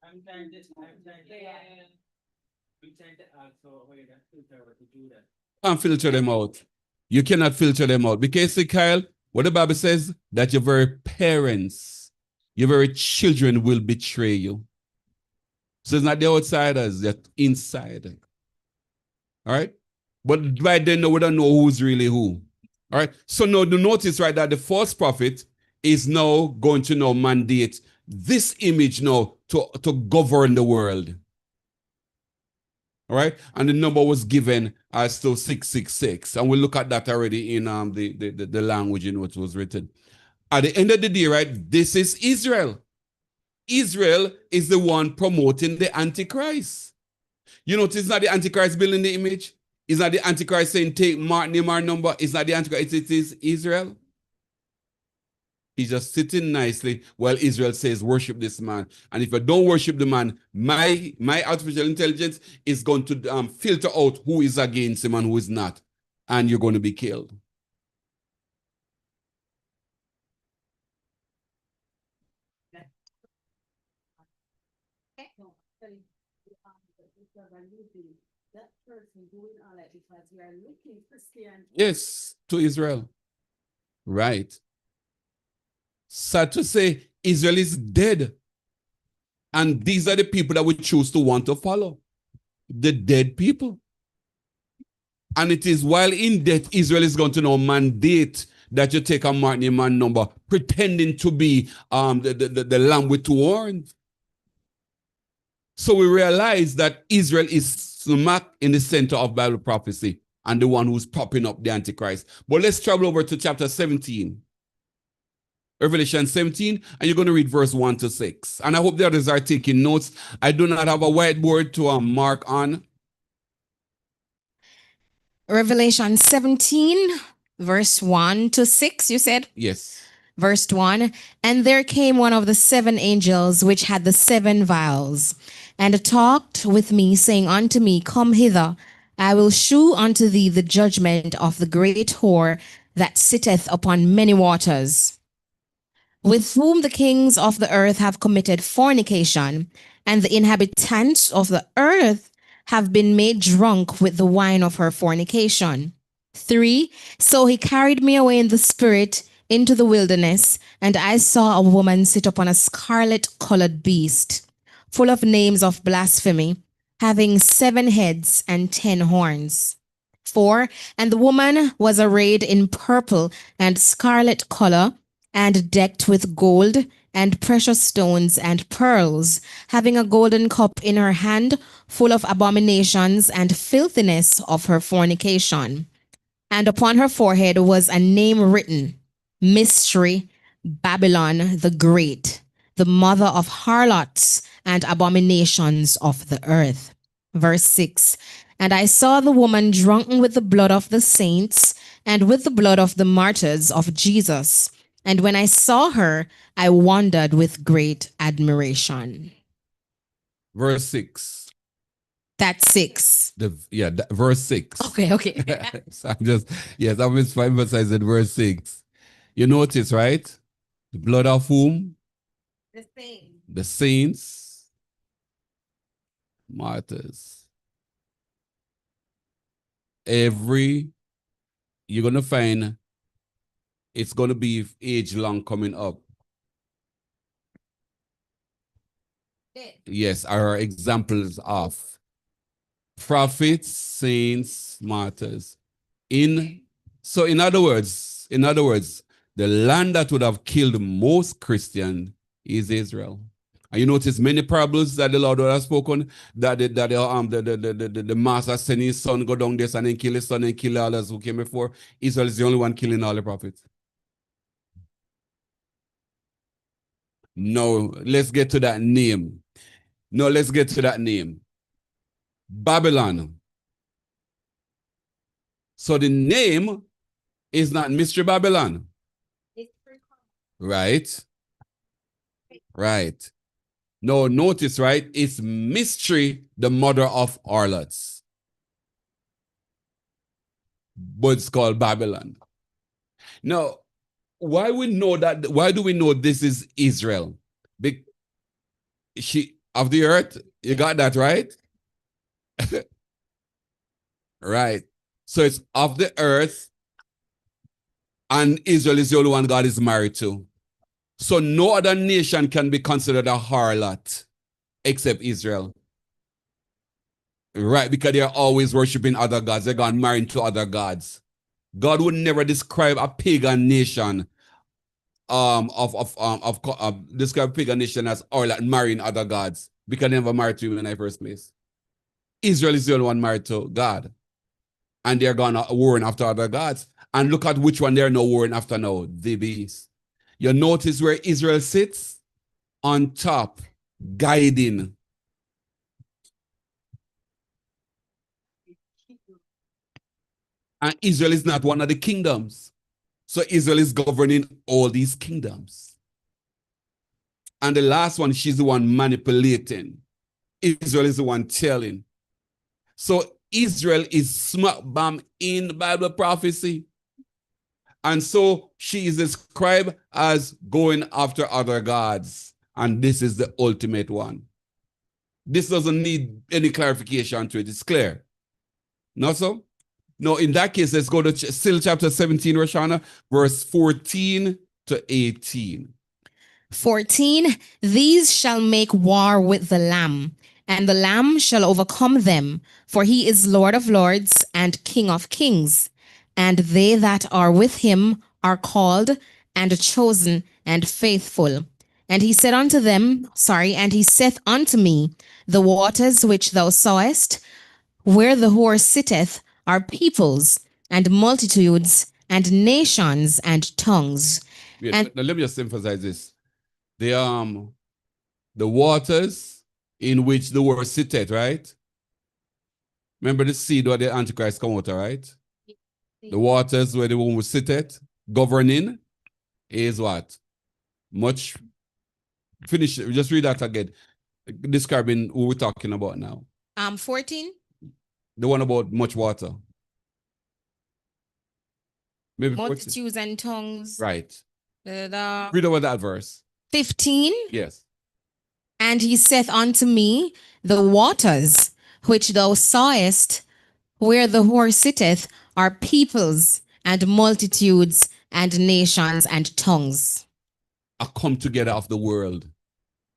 I'm trying to also filter to do that. Can't filter them out. You cannot filter them out. Because see, Kyle, what the Bible says, that your very parents, your very children will betray you. So it's not the outsiders, they're inside. All right? But by then, we don't know who's really who. All right? So now notice, right, that the false prophet is now going to now mandate this image now to govern the world. All right? And the number was given as to 666. And we'll look at that already in the language in which was written. At the end of the day, right, this is Israel. Israel is the one promoting the Antichrist. You notice it's not the Antichrist building the image. It's not the Antichrist saying, take Mark, name our number. It's not the Antichrist, it is Israel. He's just sitting nicely while Israel says, worship this man. And if you don't worship the man, my artificial intelligence is going to filter out who is against him and who is not. And you're going to be killed. That person doing all that because we are looking Christian. Yes, to Israel. Right. Sad to say, Israel is dead. And these are the people that we choose to want to follow. The dead people. And it is while in death, Israel is going to now mandate that you take a Mark, name, and number, pretending to be the lamb with two horns. So we realize that Israel is smack in the center of Bible prophecy and the one who's propping up the Antichrist. But let's travel over to chapter 17. Revelation 17, and you're going to read verse 1 to 6. And I hope the others are taking notes. I do not have a whiteboard to mark on. Revelation 17, verse 1 to 6, you said? Yes. Verse 1, and there came one of the seven angels which had the seven vials, and talked with me, saying unto me, come hither, I will shew unto thee the judgment of the great whore that sitteth upon many waters, with whom the kings of the earth have committed fornication, and the inhabitants of the earth have been made drunk with the wine of her fornication. 3, so he carried me away in the spirit into the wilderness, and I saw a woman sit upon a scarlet-colored beast, full of names of blasphemy, having 7 heads and 10 horns. 4, and the woman was arrayed in purple and scarlet color, and decked with gold and precious stones and pearls, having a golden cup in her hand, full of abominations and filthiness of her fornication. And upon her forehead was a name written, Mystery, Babylon the Great, the mother of harlots and abominations of the earth. Verse 6. And I saw the woman drunken with the blood of the saints and with the blood of the martyrs of Jesus. And when I saw her, I wondered with great admiration. Verse 6. That's 6. Verse 6. Okay. So I'm emphasizing verse 6. You notice, right? The blood of whom? The same. The saints, martyrs. You're going to find it's going to be age long coming up. Yes, are examples of prophets, saints, martyrs. In other words, the land that would have killed most Christians is Israel. And you notice many parables that the Lord would have spoken that the master sent his son go down there and then kill his son and kill all others who came before. Israel is the only one killing all the prophets. No, let's get to that name. Babylon. So the name is not Mystery Babylon. Right? No, notice, right? It's Mystery, the mother of harlots. But it's called Babylon. Now, why do we know this is Israel? She of the earth, you got that, right? Right. So it's of the earth, and Israel is the only one God is married to. So no other nation can be considered a harlot except Israel. Right, because they're always worshiping other gods. They're gone married to other gods. God would never describe a pagan nation describe pagan nation as harlot marrying other gods, because they never married to him in the first place. Israel is the only one married to God. And they're gone warring after other gods. And look at which one they're now warring after now, the beast. You notice where Israel sits? On top, guiding. And Israel is not one of the kingdoms. So Israel is governing all these kingdoms. And the last one, she's the one manipulating. Israel is the one telling. So Israel is smack bam in Bible prophecy. And so she is described as going after other gods. And this is the ultimate one. This doesn't need any clarification to it. It's clear. Not so? No, in that case, let's go to still chapter 17, Roshana, verse 14 to 18. 14, these shall make war with the Lamb, and the Lamb shall overcome them, for he is Lord of lords and King of kings. And they that are with him are called and chosen and faithful. And he said unto them, and he saith unto me, the waters which thou sawest, where the whore sitteth, are peoples and multitudes and nations and tongues. Yeah, And now let me just emphasize this. The waters in which the word sitteth, right? Remember the seed where the Antichrist come out, right? The waters where the woman sitteth, governing, is what? Much. Finish. Just read that again. Describing who we're talking about now. 14. The one about much water. Maybe 14. Multitudes and tongues. Right. The Read over that verse. 15. Yes. And he saith unto me, the waters which thou sawest, where the whore sitteth, are peoples and multitudes and nations and tongues. A come together of the world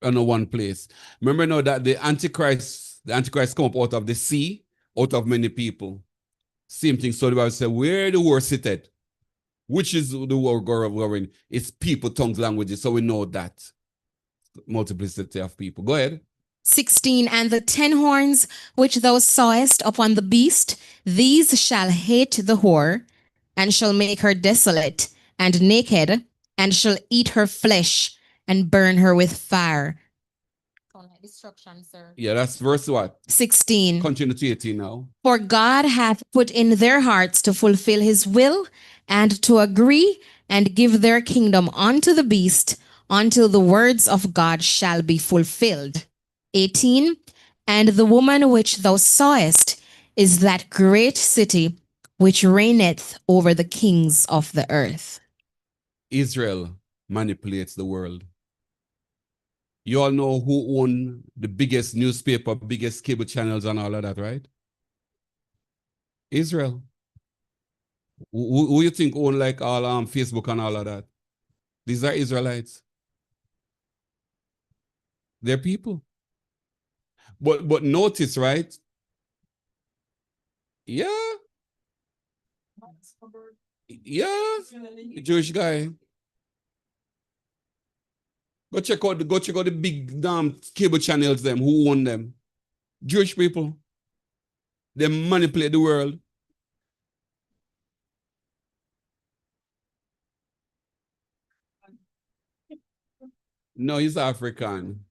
in one place. Remember now that the Antichrist come up out of the sea, out of many people. Same thing. So the Bible says, where the whore sitteth, which is the word governing, it's people, tongues, languages. So we know that multiplicity of people. Go ahead. 16, and the 10 horns which thou sawest upon the beast, these shall hate the whore, and shall make her desolate and naked, and shall eat her flesh and burn her with fire. Destruction, sir. Yeah, that's verse what? 16. Continue to 18 now. For God hath put in their hearts to fulfill his will and to agree and give their kingdom unto the beast until the words of God shall be fulfilled. 18. And the woman which thou sawest is that great city which reigneth over the kings of the earth. Israel manipulates the world. You all know who own the biggest newspaper, biggest cable channels and all of that, right? Israel. Who you think own like all Facebook and all of that? These are Israelites. They're people. But notice, right? Yeah. Yeah. Jewish guy. Go check out the big cable channels, them who own them. Jewish people. They manipulate the world. No, he's African.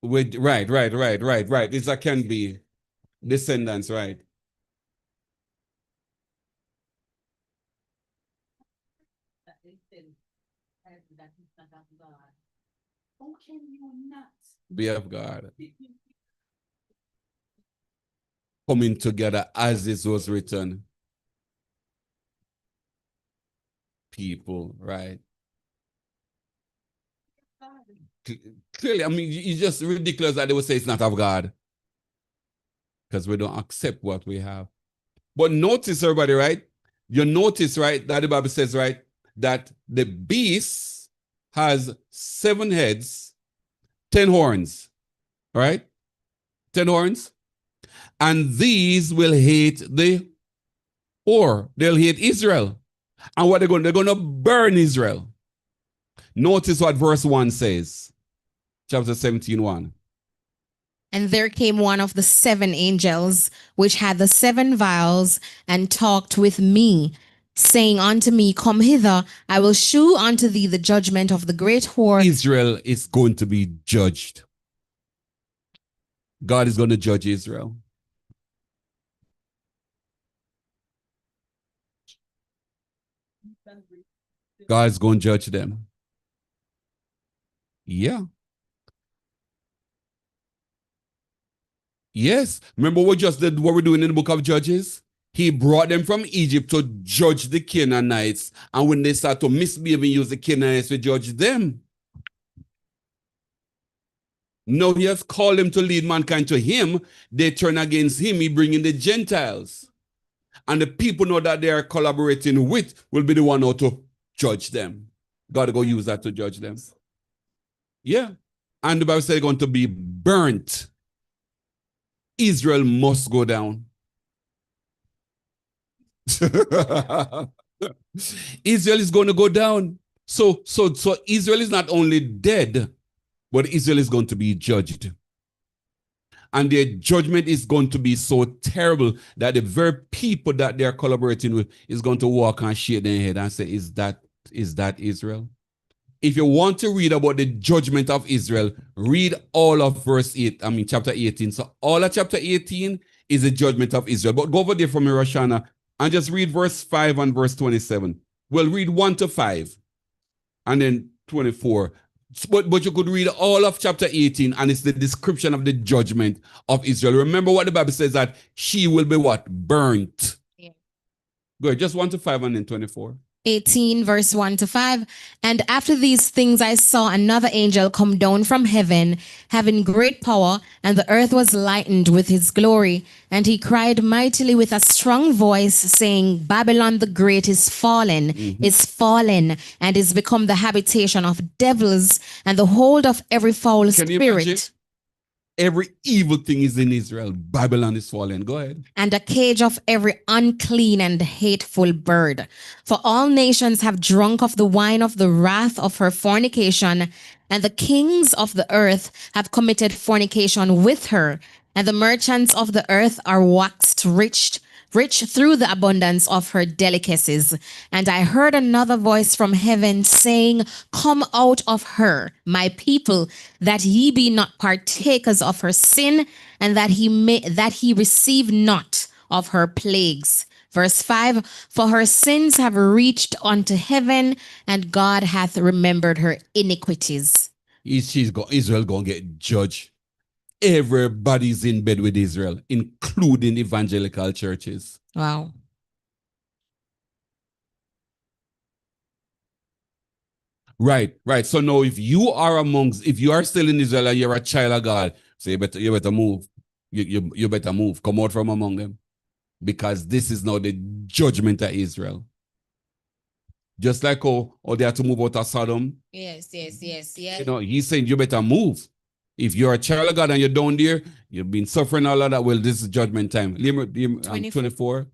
Right. It's a can be descendants, right? How can you not? Be of God. Coming together as it was written. People, right? Clearly, I mean, it's just ridiculous that they would say it's not of God. Because we don't accept what we have. But notice, everybody, right? You notice, right, that the Bible says, right, that the beast has 7 heads, 10 horns, right? 10 horns. And these will hate they'll hate Israel. And what they're going to burn Israel. Notice what verse 1 says. Chapter 17:1. And there came one of the 7 angels, which had the 7 vials, and talked with me, saying unto me, Come hither, I will shew unto thee the judgment of the great whore. Israel is going to be judged. God is going to judge Israel. God is going to judge them. Yeah. Yes. Remember what just did what we're doing in the book of Judges? He brought them from Egypt to judge the Canaanites. And when they start to misbehave and use the Canaanites to judge them. Now he has called them to lead mankind to him. They turn against him. He bring in the Gentiles. And the people know that they are collaborating with will be the one now to judge them. God go use that to judge them. Yeah. And the Bible says they're going to be burnt. Israel must go down. Israel is going to go down. So Israel is not only dead, but Israel is going to be judged. And their judgment is going to be so terrible that the very people that they're collaborating with is going to walk and shake their head and say, is that Israel? If you want to read about the judgment of Israel, read all of chapter 18. So all of chapter 18 is the judgment of Israel. But go over there for me, Roshana, and just read verse 5 and verse 27. We'll read 1 to 5 and then 24. But you could read all of chapter 18 and it's the description of the judgment of Israel. Remember what the Bible says, that she will be what? Burnt. Yeah. Good. Just 1 to 5 and then 24. 18 verse 1 to 5. And after these things I saw another angel come down from heaven, having great power, and the earth was lightened with his glory. And he cried mightily with a strong voice, saying, Babylon the great is fallen, and is become the habitation of devils, and the hold of every foul spirit. Every evil thing is in Israel. Babylon is fallen. Go ahead. And a cage of every unclean and hateful bird. For all nations have drunk of the wine of the wrath of her fornication, and the kings of the earth have committed fornication with her, and the merchants of the earth are waxed rich rich through the abundance of her delicacies. And I heard another voice from heaven saying, Come out of her, my people, that ye be not partakers of her sin, and that he receive not of her plagues. Verse 5, For her sins have reached unto heaven, and God hath remembered her iniquities. Israel going to get judged. Everybody's in bed with Israel, including evangelical churches. Wow. Right. So now if you are still in Israel and you're a child of God, so you better move. You better move. Come out from among them. Because this is now the judgment of Israel. Just like how they had to move out of Sodom. Yes. He's saying you better move. If you're a child of God and you're down there, you've been suffering all of that. Well, this is judgment time. 24.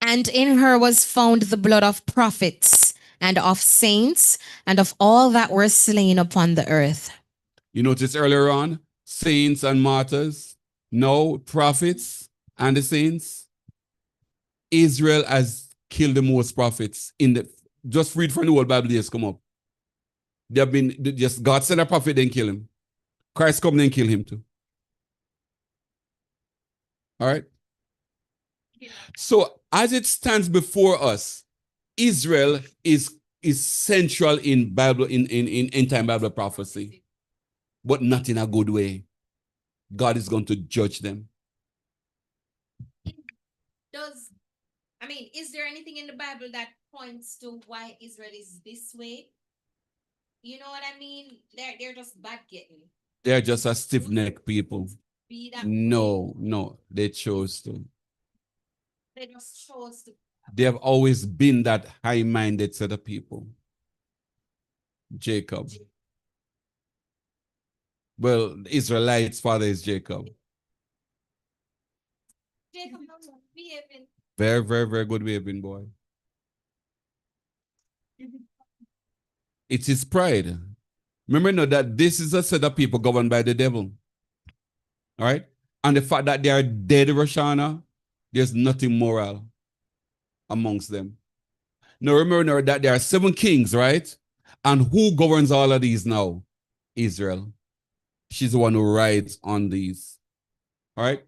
And in her was found the blood of prophets and of saints and of all that were slain upon the earth. You notice earlier on, saints and martyrs. No, prophets and the saints. Israel has killed the most prophets just read from the old Bible days come up. They have been just God sent a prophet, then kill him. Christ come then kill him too. All right. So as it stands before us, Israel is central in Bible in end time Bible prophecy, but not in a good way. God is going to judge them. Is there anything in the Bible that points to why Israel is this way? You know what I mean? They're just bad getting. They're just a stiff-necked people. No, they chose to. They just chose to. They have always been that high-minded set of people. Jacob. Well, Israelites' father is Jacob. Jacob knows behaving. Very, very, very good behaving boy. It's his pride. Remember now that this is a set of people governed by the devil. All right? And the fact that they are dead, Roshana, there's nothing moral amongst them. Now remember that there are 7 kings, right? And who governs all of these now? Israel. She's the one who rides on these. All right?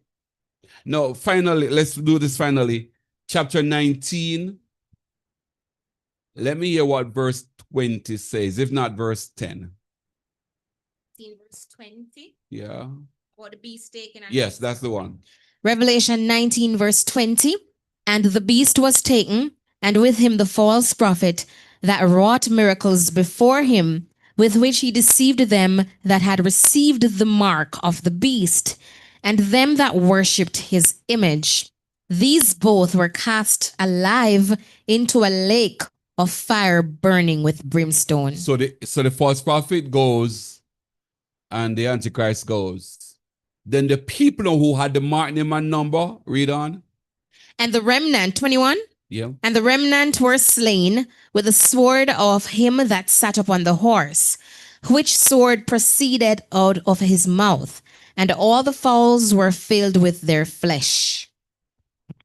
Now, finally, let's do this finally. Chapter 19. Let me hear what verse 20 says, if not verse 10. Verse 20. Yeah. Or the beast taken. Yes, that's the one. Revelation 19, verse 20. And the beast was taken, and with him the false prophet that wrought miracles before him, with which he deceived them that had received the mark of the beast, and them that worshipped his image. These both were cast alive into a lake of fire burning with brimstone. So the false prophet goes and the Antichrist goes. Then the people who had the mark, name, and number, read on. And the remnant, 21. Yeah. And the remnant were slain with the sword of him that sat upon the horse, which sword proceeded out of his mouth, and all the fowls were filled with their flesh.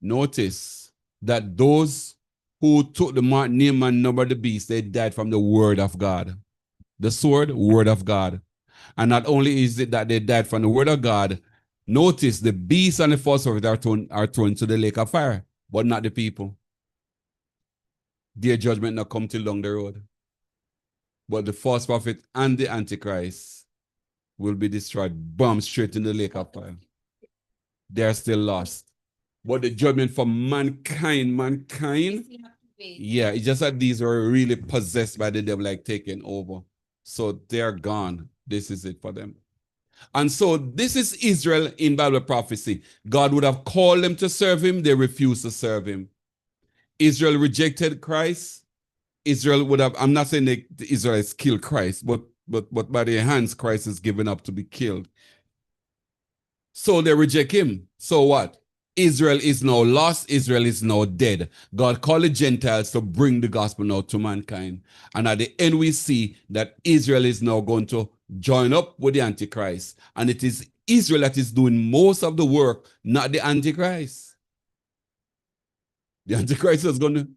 Notice that those who took the mark, name, and number of the beast, they died from the word of God. The sword, word of God. And not only is it that they died from the word of God, notice the beast and the false prophet are thrown to the lake of fire, but not the people. Their judgment not come till down the road. But the false prophet and the Antichrist will be destroyed, bombed straight in the lake of fire. They are still lost. But the judgment for mankind, yeah, it's just that these were really possessed by the devil, like taken over. So they're gone. This is it for them. And so this is Israel in Bible prophecy. God would have called them to serve him. They refused to serve him. Israel rejected Christ. Israel would have, I'm not saying the Israelites killed Christ, but by their hands, Christ is given up to be killed. So they reject him. So what? Israel is now lost. Israel is now dead. God called the Gentiles to bring the gospel now to mankind. And at the end, we see that Israel is now going to join up with the Antichrist. And it is Israel that is doing most of the work, not the Antichrist. The Antichrist is going to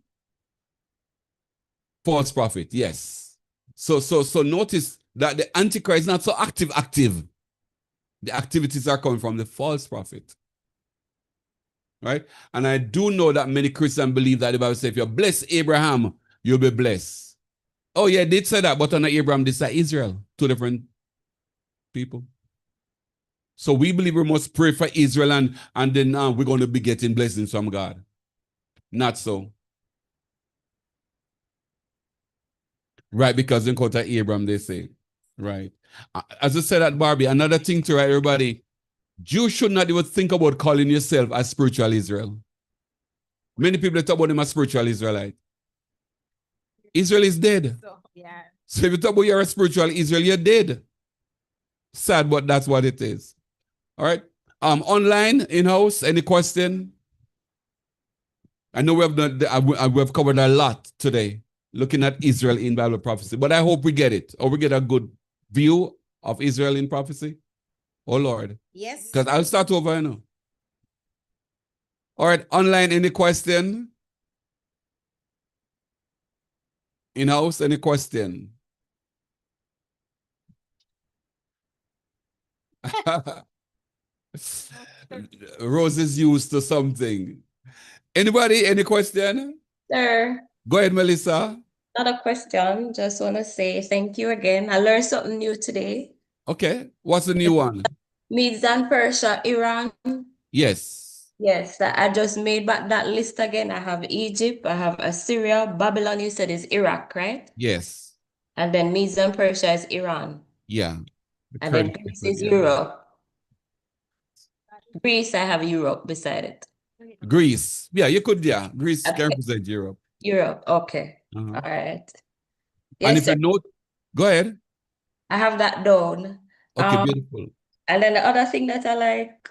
false prophet, yes. So notice that the Antichrist is not so active. The activities are coming from the false prophet. Right? And I do know that many Christians believe that the Bible says, if you bless Abraham, you'll be blessed. Oh, yeah, they did say that, but on Abraham, they say Israel. Two different people. So we believe we must pray for Israel and then we're going to be getting blessings from God. Not so. Right, because in quote Abraham, they say. Right. As I said at Barbie, another thing to write, everybody, Jews should not even think about calling yourself a spiritual Israel. Many people talk about them as spiritual Israelite. Israel is dead. So if you talk about you're a spiritual Israel, you're dead. Sad, but that's what it is. All right. Online, in-house, any question? I know we've covered a lot today, looking at Israel in Bible prophecy, but I hope we get it, or we get a good view of Israel in prophecy. Oh, Lord. Yes. Because I'll start over, you know. All right, online, any question? In-house, any question? Rose is used to something. Anybody, any question? Sir, Go ahead, Melissa. not a question. Just want to say thank you again. I learned something new today. Okay, what's the new one? Medes and Persia, Iran. Yes. Yes, I just made back that list again. I have Egypt, I have Assyria, Babylon, you said is Iraq, right? Yes. And then Medes and Persia is Iran. Yeah. The And then current Greece people, is yeah. Europe. Greece, I have Europe beside it. Greece. Yeah, you could, yeah. Greece can Okay. represent Europe. Europe, okay. Uh-huh. All right. And Yes, if sir. you note, go ahead. I have that down. Okay, beautiful. And then the other thing that I like,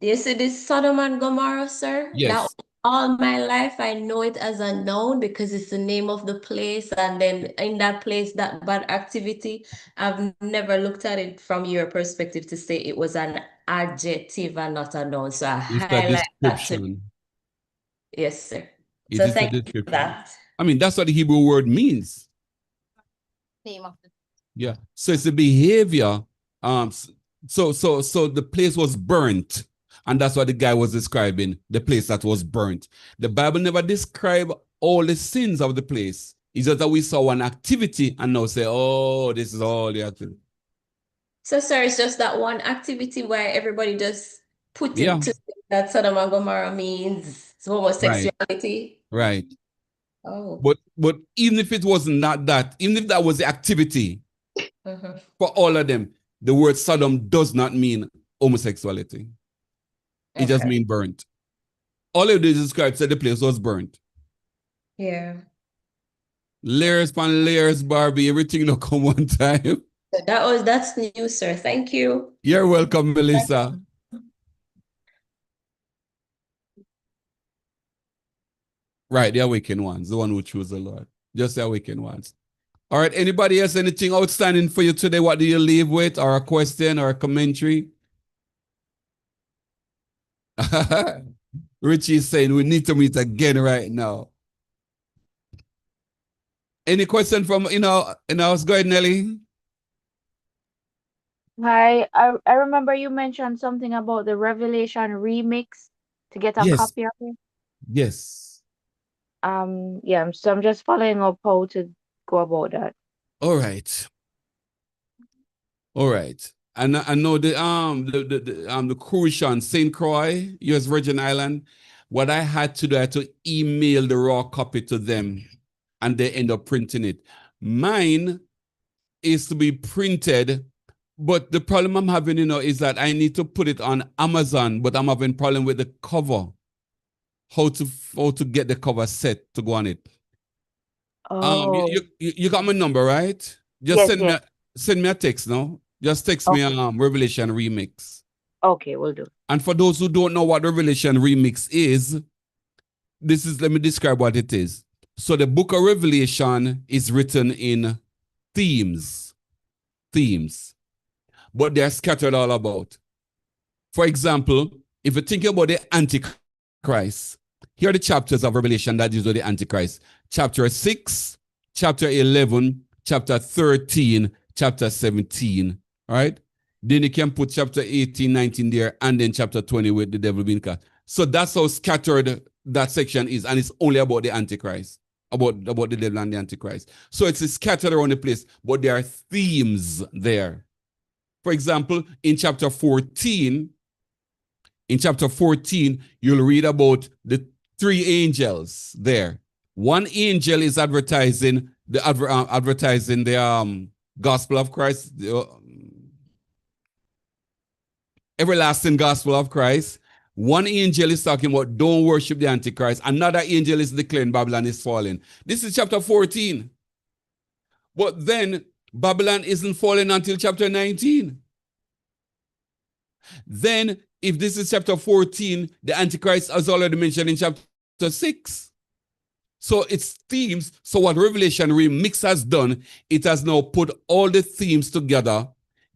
do you see this Sodom and Gomorrah, sir? Now, Yes. all my life, I know it as a noun because it's the name of the place. And then in that place, that bad activity, I've never looked at it from your perspective to say it was an adjective and not a noun. So I It's a highlight that to, description. yes, sir. It So is a thank you for description. that. I mean, that's what the Hebrew word means. Name of the Yeah. So it's a behavior. So the place was burnt. And that's what the guy was describing, the place that was burnt. The Bible never described all the sins of the place. It's just that we saw one activity and now say, oh, this is all the activity. So, sir, it's just that one activity where everybody just put Yeah. it to that Sodom and Gomorrah means homosexuality. Right. Oh. But even if it wasn't that, even if that was the activity, Mhm. for all of them, the word Sodom does not mean homosexuality. It just Okay. means burnt. All of this describes that the place was burnt. Yeah. Layers upon layers, Barbie, everything will come one time. So that's new, sir. Thank you. You're welcome, Melissa. Right, the awakened ones, the one who choose the Lord. Just the awakened ones. All right, anybody else, anything outstanding for you today? What do you leave with? Or a question or a commentary? Richie is saying we need to meet again right now. Any question from, go ahead, Nelly. Hi, I remember you mentioned something about the Revelation remix to get a Yes. copy of it. Yes. Yeah, so I'm just following up how to go about that. All right. All right. And I know the cruise on St. Croix, US Virgin Island. What I had to do, I had to email the raw copy to them and they end up printing it. Mine is to be printed, but the problem I'm having, is that I need to put it on Amazon, but I'm having problem with the cover. How to get the cover set to go on it. Oh, You got my number, right? Just yes. send me a text, no? Just text me Revelation Remix. Okay, will do. And for those who don't know what Revelation Remix is, let me describe what it is. So the book of Revelation is written in themes, but they're scattered all about. For example, if you think about the Antichrist, here are the chapters of Revelation that deal with the Antichrist. Chapter 6, chapter 11, chapter 13, chapter 17. All right? Then you can put chapter 18, 19 there, and then chapter 20 with the devil being cast. So that's how scattered that section is, and it's only about the Antichrist, about the devil and the Antichrist. So it's scattered around the place, but there are themes there. For example, in chapter 14, you'll read about the three angels there. One angel is advertising the gospel of Christ, the everlasting gospel of Christ. One angel is talking about don't worship the Antichrist. Another angel is declaring Babylon is falling. This is chapter 14. But then Babylon isn't falling until chapter 19. Then, if this is chapter 14, the Antichrist is already mentioned in chapter 6. So it's themes. So what Revelation Remix has done, it has now put all the themes together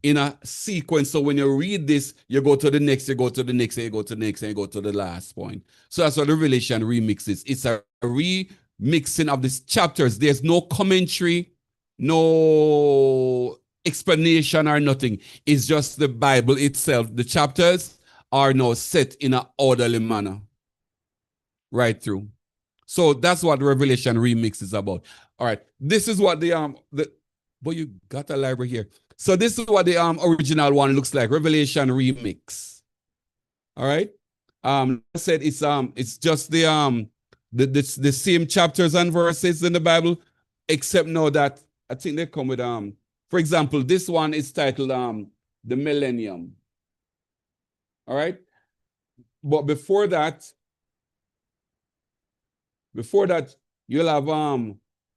in a sequence. So when you read this, you go to the next, you go to the next, you go to the next, and you go to the last point. So that's what Revelation Remix is. It's a remixing of these chapters. There's no commentary, no explanation or nothing. It's just the Bible itself. The chapters are now set in an orderly manner right through. So that's what Revelation Remix is about. All right. This is what but you got a library here. So this is what the original one looks like. Revelation Remix. All right. I said it's just the same chapters and verses in the Bible, except now that I think they come with for example, this one is titled The Millennium. All right. But before that, you'll have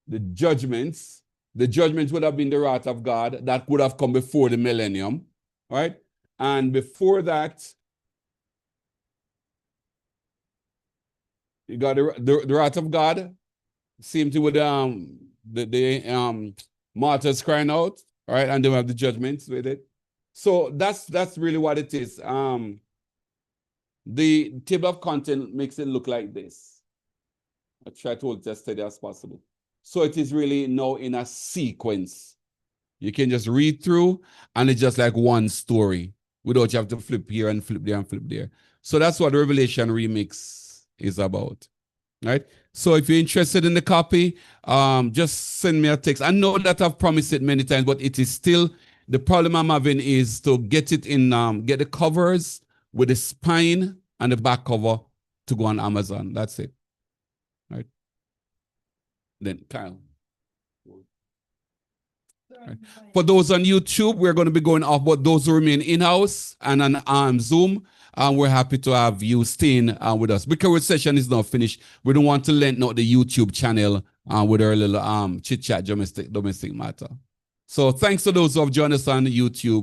the judgments. The judgments would have been the wrath of God that would have come before the millennium. All right. And before that, you got the wrath of God. Same thing with the martyrs crying out. All right. And then we have the judgments with it. So that's really what it is. The table of content makes it look like this. I try to hold it as steady as possible. So it is really now in a sequence. You can just read through and it's just like one story without you have to flip here and flip there and flip there. So that's what Revelation Remix is about. Right? So if you're interested in the copy, just send me a text. I know that I've promised it many times, but it is still, the problem I'm having is to get it in, get the covers with the spine and the back cover to go on Amazon. That's it. Right. Then Kyle. Right. For those on YouTube, we're going to be going off, but those who remain in-house and on Zoom, we're happy to have you staying with us. Because our session is now finished, we don't want to lengthen out the YouTube channel with our little chit-chat domestic matter. So thanks to those who have joined us on YouTube.